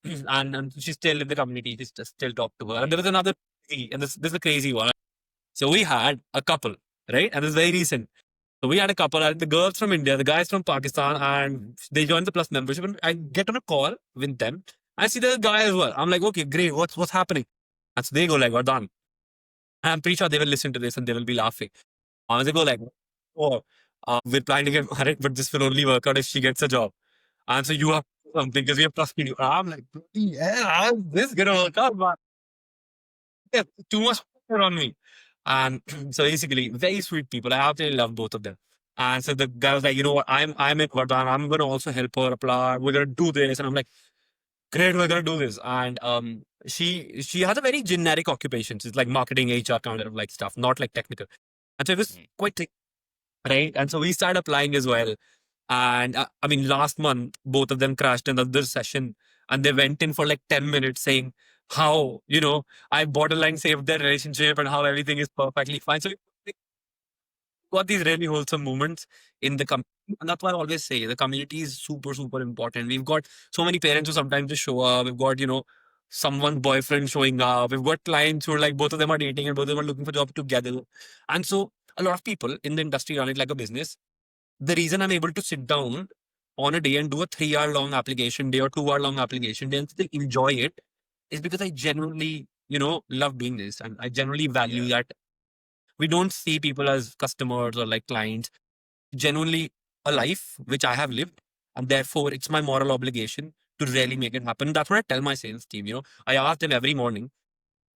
And she's still in the community. Just still talk to her. And there Mm. was another, and this is a crazy one. So we had a couple, right? And it's very recent. So we had a couple, and the girls from India, the guys from Pakistan, and they joined the Plus membership. And I get on a call with them. I see the guy as well. I'm like, okay, great. What's happening? And so they go like, Vardaan. I'm pretty sure they will listen to this and they will be laughing. And they go like, oh, we're planning to get married, but this will only work out if she gets a job. And so you have to do something because we have trust in you. I'm like, bloody hell, how's this gonna work out, man? Yeah, too much pressure on me. And so basically, very sweet people. I absolutely love both of them. And so the guy was like, you know what, I'm in Vardaan. I'm gonna also help her apply. We're gonna do this. And I'm like, great, we're gonna do this. And she has a very generic occupation. She's like marketing, HR kind of like stuff, not like technical. And so it was Mm. quite right. And so we started applying as well. And I mean, last month, both of them crashed another session and they went in for like 10 minutes saying how, I borderline saved their relationship and how everything is perfectly fine. So we got these really wholesome moments in the community. And that's why I always say the community is super, super important. We've got so many parents who sometimes just show up. We've got, someone's boyfriend showing up. We've got clients who are like, both of them are dating and both of them are looking for jobs together. And so a lot of people in the industry run it like a business. The reason I'm able to sit down on a day and do a 3 hour long application day or 2 hour long application day and still enjoy it is because I genuinely, love doing this and I generally value Yeah. that. We don't see people as customers or like clients, genuinely a life which I have lived. And therefore, it's my moral obligation to really make it happen. That's what I tell my sales team. I ask them every morning,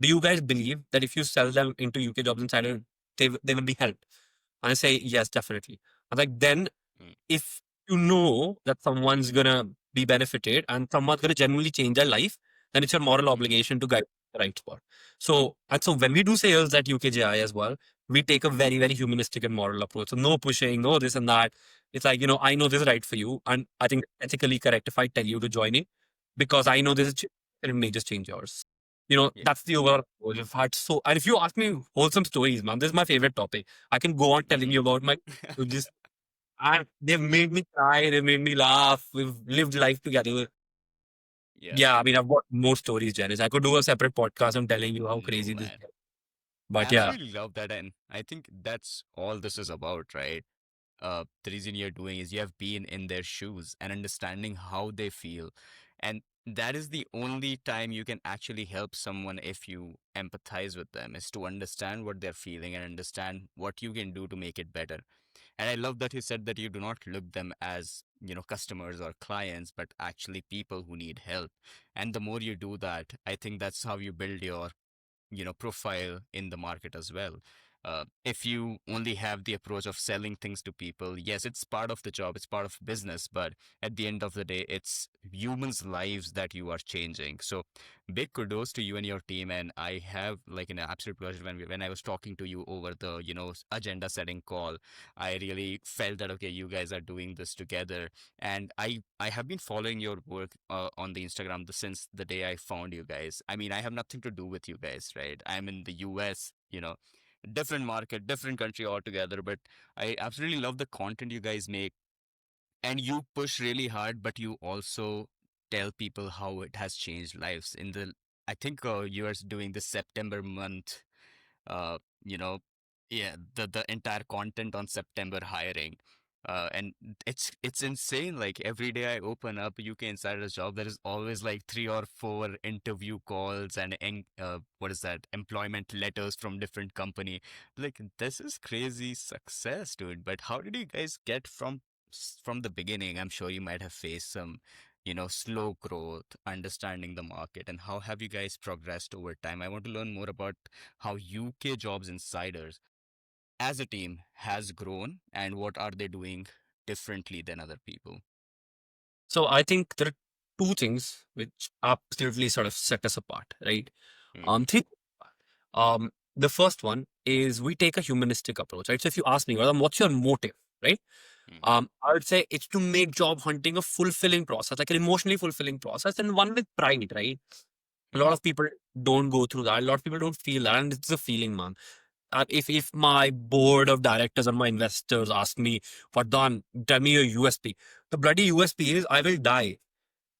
do you guys believe that if you sell them into UK Jobs Insider, they will be helped? And I say, yes, definitely. I'm like, then Mm. if you know that someone's gonna be benefited and someone's gonna genuinely change their life, then it's your moral Mm. obligation to guide the right spot. So when we do sales at UKJI as well, we take a very, very humanistic and moral approach. So no pushing, no this and that. It's like, I know this is right for you. And I think ethically correct if I tell you to join it because I know this is and it may just change yours. Yeah. That's the overall approach. We've had so, and if you ask me wholesome stories, man, this is my favorite topic. I can go on telling Mm. you about my just and they've made me cry, they've made me laugh. We've lived life together. Yeah. Yeah, I mean, I've got more stories, Janice. I could do a separate podcast on telling you how No, crazy this man. is. I But yeah, absolutely love that. And I think that's all this is about, right? The reason you're doing is you have been in their shoes and understanding how they feel. And that is the only time you can actually help someone if you empathize with them, is to understand what they're feeling and understand what you can do to make it better. And I love that you said that you do not look them as, customers or clients, but actually people who need help. And the more you do that, I think that's how you build your profile in the market as well. If you only have the approach of selling things to people, yes, it's part of the job, it's part of business, but at the end of the day, it's humans lives that you are changing. So big kudos to you and your team. And I have like an absolute pleasure when I was talking to you over the agenda setting call. I really felt that okay, you guys are doing this together. And I have been following your work on the Instagram since the day I found you guys. I mean, I have nothing to do with you guys, right? I'm in the US, different market, different country altogether, but I absolutely love the content you guys make. And you push really hard, but you also tell people how it has changed lives. I think you are doing the September month, uh, you know, yeah, the entire content on September hiring. And it's insane. Like every day I open up UK Insider's job, there is always like three or four interview calls and what is that? Employment letters from different company. Like this is crazy success, dude. But how did you guys get from the beginning? I'm sure you might have faced some, slow growth, understanding the market, and how have you guys progressed over time? I want to learn more about how UK Jobs Insiders as a team has grown and what are they doing differently than other people. So I think there are two things which absolutely sort of set us apart, right? Mm, Three. The first one is we take a humanistic approach, right? So if you ask me, Vardaan, what's your motive, right? mm, I would say it's to make job hunting a fulfilling process, like an emotionally fulfilling process, and one with pride, right? A lot mm, of people don't go through that. A lot of people don't feel that, and it's a feeling, man. If my board of directors or my investors ask me, Vardaan, tell me your USP. The bloody USP is I will die,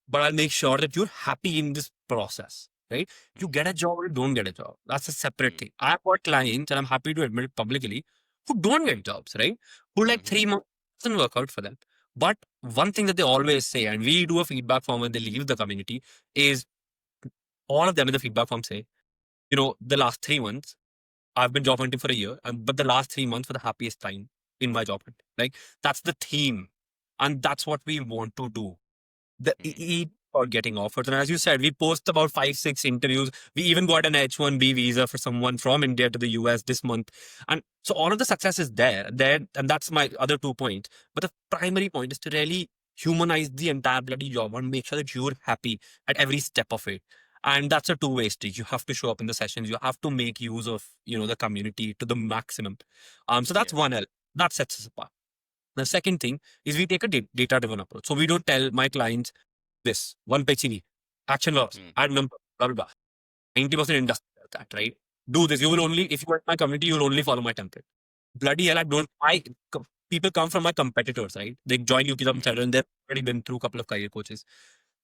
but I'll make sure that you're happy in this process, right? You mm, get a job or you don't get a job. That's a separate mm, thing. I've got clients, and I'm happy to admit it publicly, who don't get jobs, right? Who like mhm, 3 months doesn't work out for them. But one thing that they always say, and we do a feedback form when they leave the community, is all of them in the feedback form say, the last 3 months, I've been job hunting for a year, but the last 3 months were the happiest time in my job hunt. Like that's the theme, and that's what we want to do. The mm, or getting offers. And as you said, we post about 5, 6 interviews. We even got an H1B visa for someone from India to the US this month. And so all of the success is there, and that's my other 2 points. But the primary point is to really humanize the entire bloody job and make sure that you're happy at every step of it. And that's a two-way street. You have to show up in the sessions. You have to make use of, the community to the maximum. So that's yeah. one L. That sets us apart. The second thing is we take a data-driven approach. So we don't tell my clients this one page CV, action verbs, Mm, add number, blah blah blah. 90% industry does that, right? Do this. You will only if you are in my community, you will only follow my template. Bloody hell, I don't. People come from my competitors, right? They join UK Jump mm, Center and they've already been through a couple of career coaches,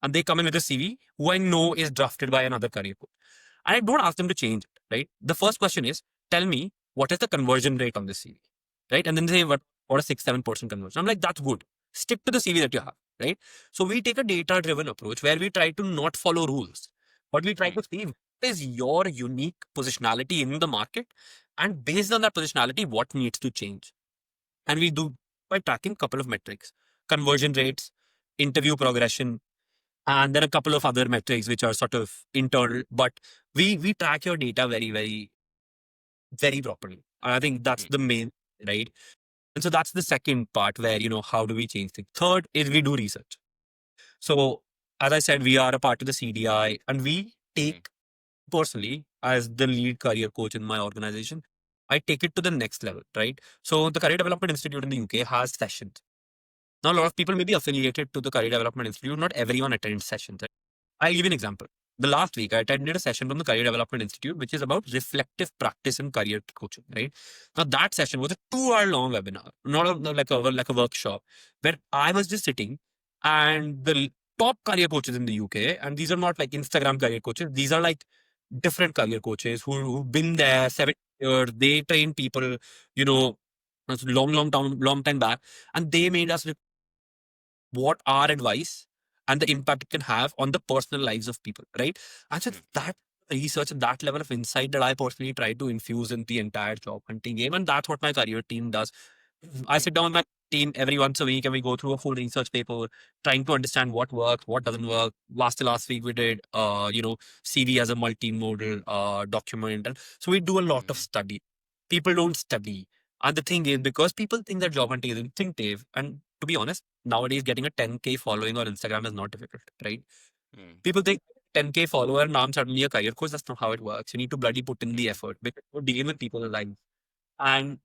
and they come in with a CV who I know is drafted by another career coach. And I don't ask them to change it, right? The first question is, tell me what is the conversion rate on this CV, right? And then they say what a 6-7% conversion. I'm like, that's good. Stick to the CV that you have, right? So we take a data driven approach where we try to not follow rules, but we try mm, to see what is your unique positionality in the market, and based on that positionality, what needs to change. And we do by tracking a couple of metrics: conversion rates, interview progression, and then a couple of other metrics which are sort of internal. But we track your data very, very, very properly. And I think that's mm, the main, right? And so that's the second part where, how do we change things? Third is we do research. So as I said, we are a part of the CDI, and we mm, take personally as the lead career coach in my organization, I take it to the next level, right? So the Career Development Institute in the UK has sessions. Now, a lot of people may be affiliated to the Career Development Institute. Not everyone attends sessions. I'll give you an example. The last week, I attended a session from the Career Development Institute, which is about reflective practice in career coaching. Right now, that session was a 2 hour long webinar, not like a workshop, where I was just sitting, and the top career coaches in the UK, and these are not like Instagram career coaches. These are like different career coaches who've been there 7 years. They train people, you know, long time back, and they made us what our advice and the impact it can have on the personal lives of people, right? And so mm, that research and that level of insight that I personally try to infuse in the entire job hunting game, and that's what my career team does. I sit down with my team every once a week and we go through a full research paper, trying to understand what works, what doesn't work. Last week we did, CV as a multimodal document, and so we do a lot of mm, study. People don't study, and the thing is because people think that job hunting is instinctive, and to be honest, nowadays getting a 10K following on Instagram is not difficult, right? mm, People think 10K follower and now I'm suddenly a career coach. That's not how it works. You need to bloody put in the mm, effort because you're dealing with people's lives. And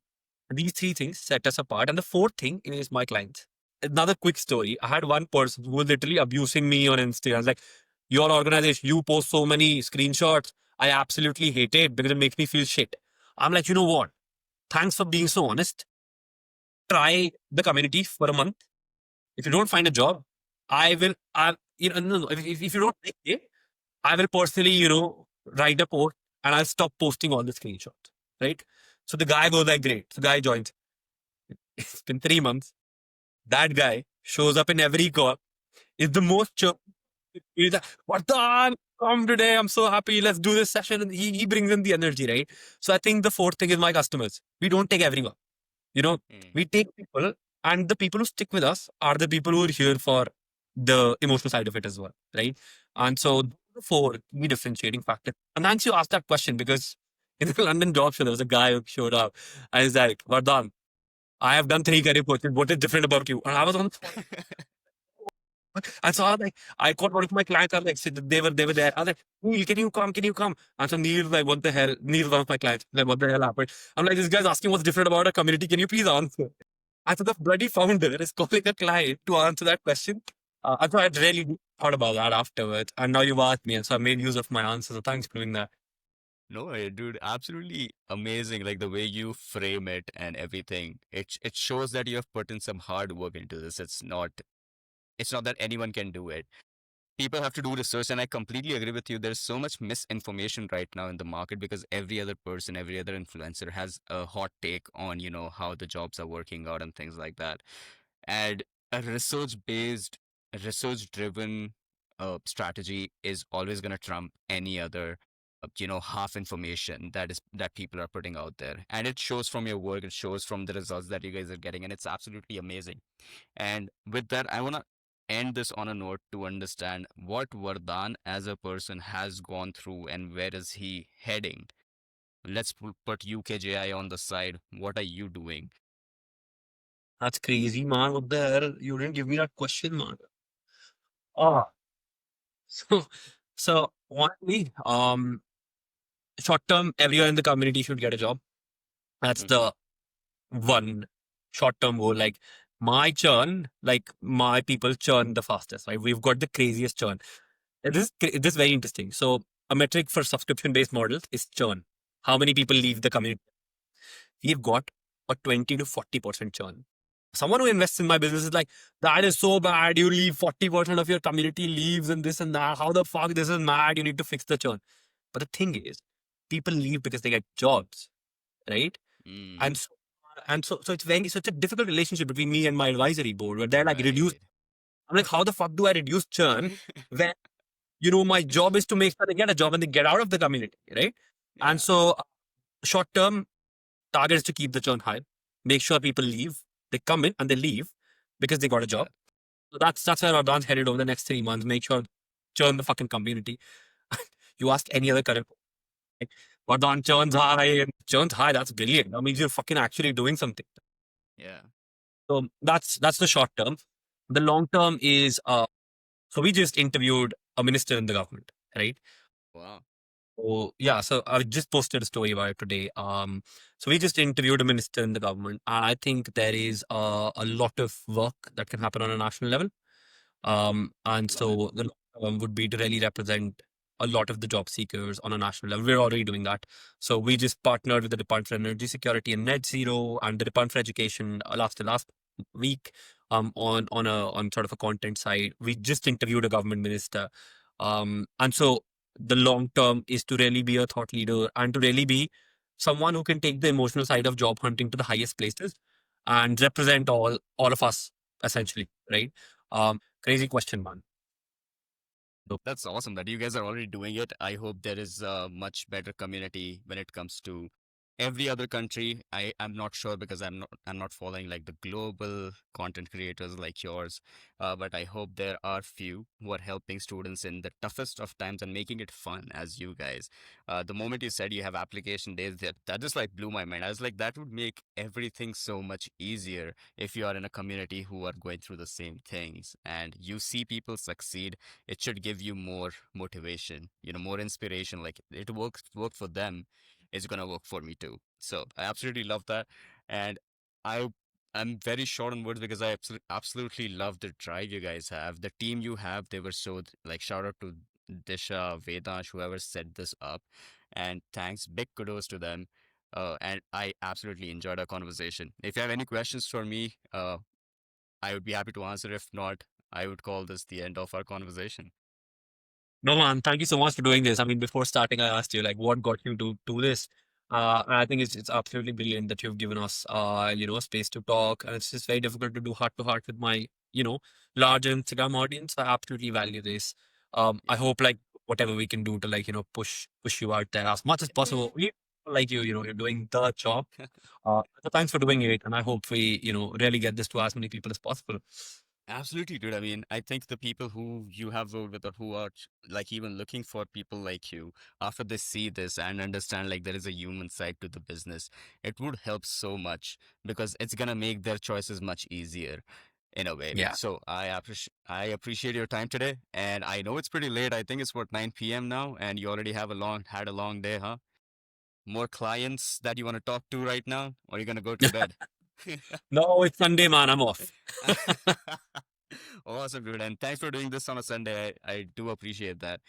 these three things set us apart. And the fourth thing is my clients. Another quick story. I had one person who was literally abusing me on Instagram. I was like, your organization, you post so many screenshots. I absolutely hate it because it makes me feel shit. I'm like, you know what? Thanks for being so honest. Try the community for a month. If you don't find a job, no, if you don't like it, I will personally, write a post and I'll stop posting all the screenshots. Right. So the guy goes like, great. So the guy joins. It's been 3 months. That guy shows up in every call. Is the most he's like, Vardaan, come today. I'm so happy. Let's do this session. And he brings in the energy, right? So I think the fourth thing is my customers. We don't take everyone. You know, Mm. we take people, and the people who stick with us are the people who are here for the emotional side of it as well, right? And so the four key differentiating factors. And thanks you asked that question because in the London job show, there was a guy who showed up and he's like, Vardhan, I have done three career coaches. What is different about you? And I was on the spot. And so I was like, I called one of my clients. I was like, they were there. I was like, Neil, can you come? Can you come? And so Neil like, what the hell? Neil, one of my clients, like, what the hell happened? I'm like, this guy's asking what's different about our community. Can you please answer? And so the bloody founder is calling a client to answer that question. And so I really thought about that afterwards. And now you've asked me, and so I made use of my answer. So thanks for doing that. No, dude, absolutely amazing. Like the way you frame it and everything. It shows that you have put in some hard work into this. It's not that anyone can do it. People have to do research, and I completely agree with you. There's so much misinformation right now in the market because every other person, every other influencer has a hot take on, how the jobs are working out and things like that. And a research driven strategy is always going to trump any other half information that people are putting out there. And it shows from your work, it shows from the results that you guys are getting, and it's absolutely amazing. And with that, I want to end this on a note to understand what Vardhan as a person has gone through and where is he heading. Let's put UKJI on the side. What are you doing? That's crazy, man. What the hell? You didn't give me that question, man. Ah, so, so honestly, short term, everyone in the community should get a job. That's Hmm. the one short term goal. Like my churn, like my people churn the fastest, right? We've got the craziest churn. And this is very interesting. So a metric for subscription based models is churn. How many people leave the community? We've got a 20 to 40% churn. Someone who invests in my business is like, that is so bad. You leave 40% of your community leaves and this and that. How the fuck? This is mad. You need to fix the churn. But the thing is, people leave because they get jobs, right? Mm, And so, and so it's a difficult relationship between me and my advisory board where they're like reduce. right. I'm like, how the fuck do I reduce churn when my job is to make sure they get a job and they get out of the community, right? And Yeah, so short term target is to keep the churn high, make sure people leave, they come in and they leave because they got a yeah, job. So that's where our dance headed over the next 3 months. Make sure churn the fucking community. You ask any other career, like, what on churns high, that's brilliant. That means you're fucking actually doing something. yeah. So that's the short term. The long term is so we just interviewed a minister in the government, right? Wow. So yeah, so I just posted a story about it today. So we just interviewed a minister in the government, and I think there is a lot of work that can happen on a national level. And Love it. so the would be to really represent a lot of the job seekers on a national level. We're already doing that. So we just partnered with the Department for Energy Security and Net Zero and the Department for Education last week on sort of a content side. We just interviewed a government minister. And so the long term is to really be a thought leader and to really be someone who can take the emotional side of job hunting to the highest places and represent all of us essentially, right? Crazy question, man. So, That's awesome that you guys are already doing it. I hope there is a much better community when it comes to every other country. I'm not sure because I'm not following like the global content creators like yours. But I hope there are few who are helping students in the toughest of times and making it fun as you guys. The moment you said you have application days, that just like blew my mind. I was like, that would make everything so much easier if you are in a community who are going through the same things and you see people succeed. It should give you more motivation, more inspiration. Like it worked for them, it's gonna work for me too. So I absolutely love that. And i I'm very short on words because I absolutely love the drive you guys have, the team you have. They were so like, shout out to Disha, Vedansh, whoever set this up, and thanks, big kudos to them. And I absolutely enjoyed our conversation. If you have any questions for me, I would be happy to answer. If not, I would call this the end of our conversation. no, man, thank you so much for doing this. I mean, before starting, I asked you, like, what got you to do this? And I think it's absolutely brilliant that you've given us, space to talk. And it's just very difficult to do heart to heart with my, large Instagram audience. I absolutely value this. I Yeah. hope like whatever we can do to like, push you out there as much as possible. We like you're doing the job. So thanks for doing it. And I hope we, really get this to as many people as possible. Absolutely, dude. I mean, I think the people who you have worked with or who are like even looking for people like you, after they see this and understand like there is a human side to the business, it would help so much because it's gonna make their choices much easier in a way. Yeah. So I appreciate your time today, and I know it's pretty late. I think it's what 9 p.m. now, and you already have a long day, huh? More clients that you want to talk to right now, or are you gonna go to bed? No, it's Sunday, man. I'm off. Awesome, dude. And thanks for doing this on a Sunday. I do appreciate that.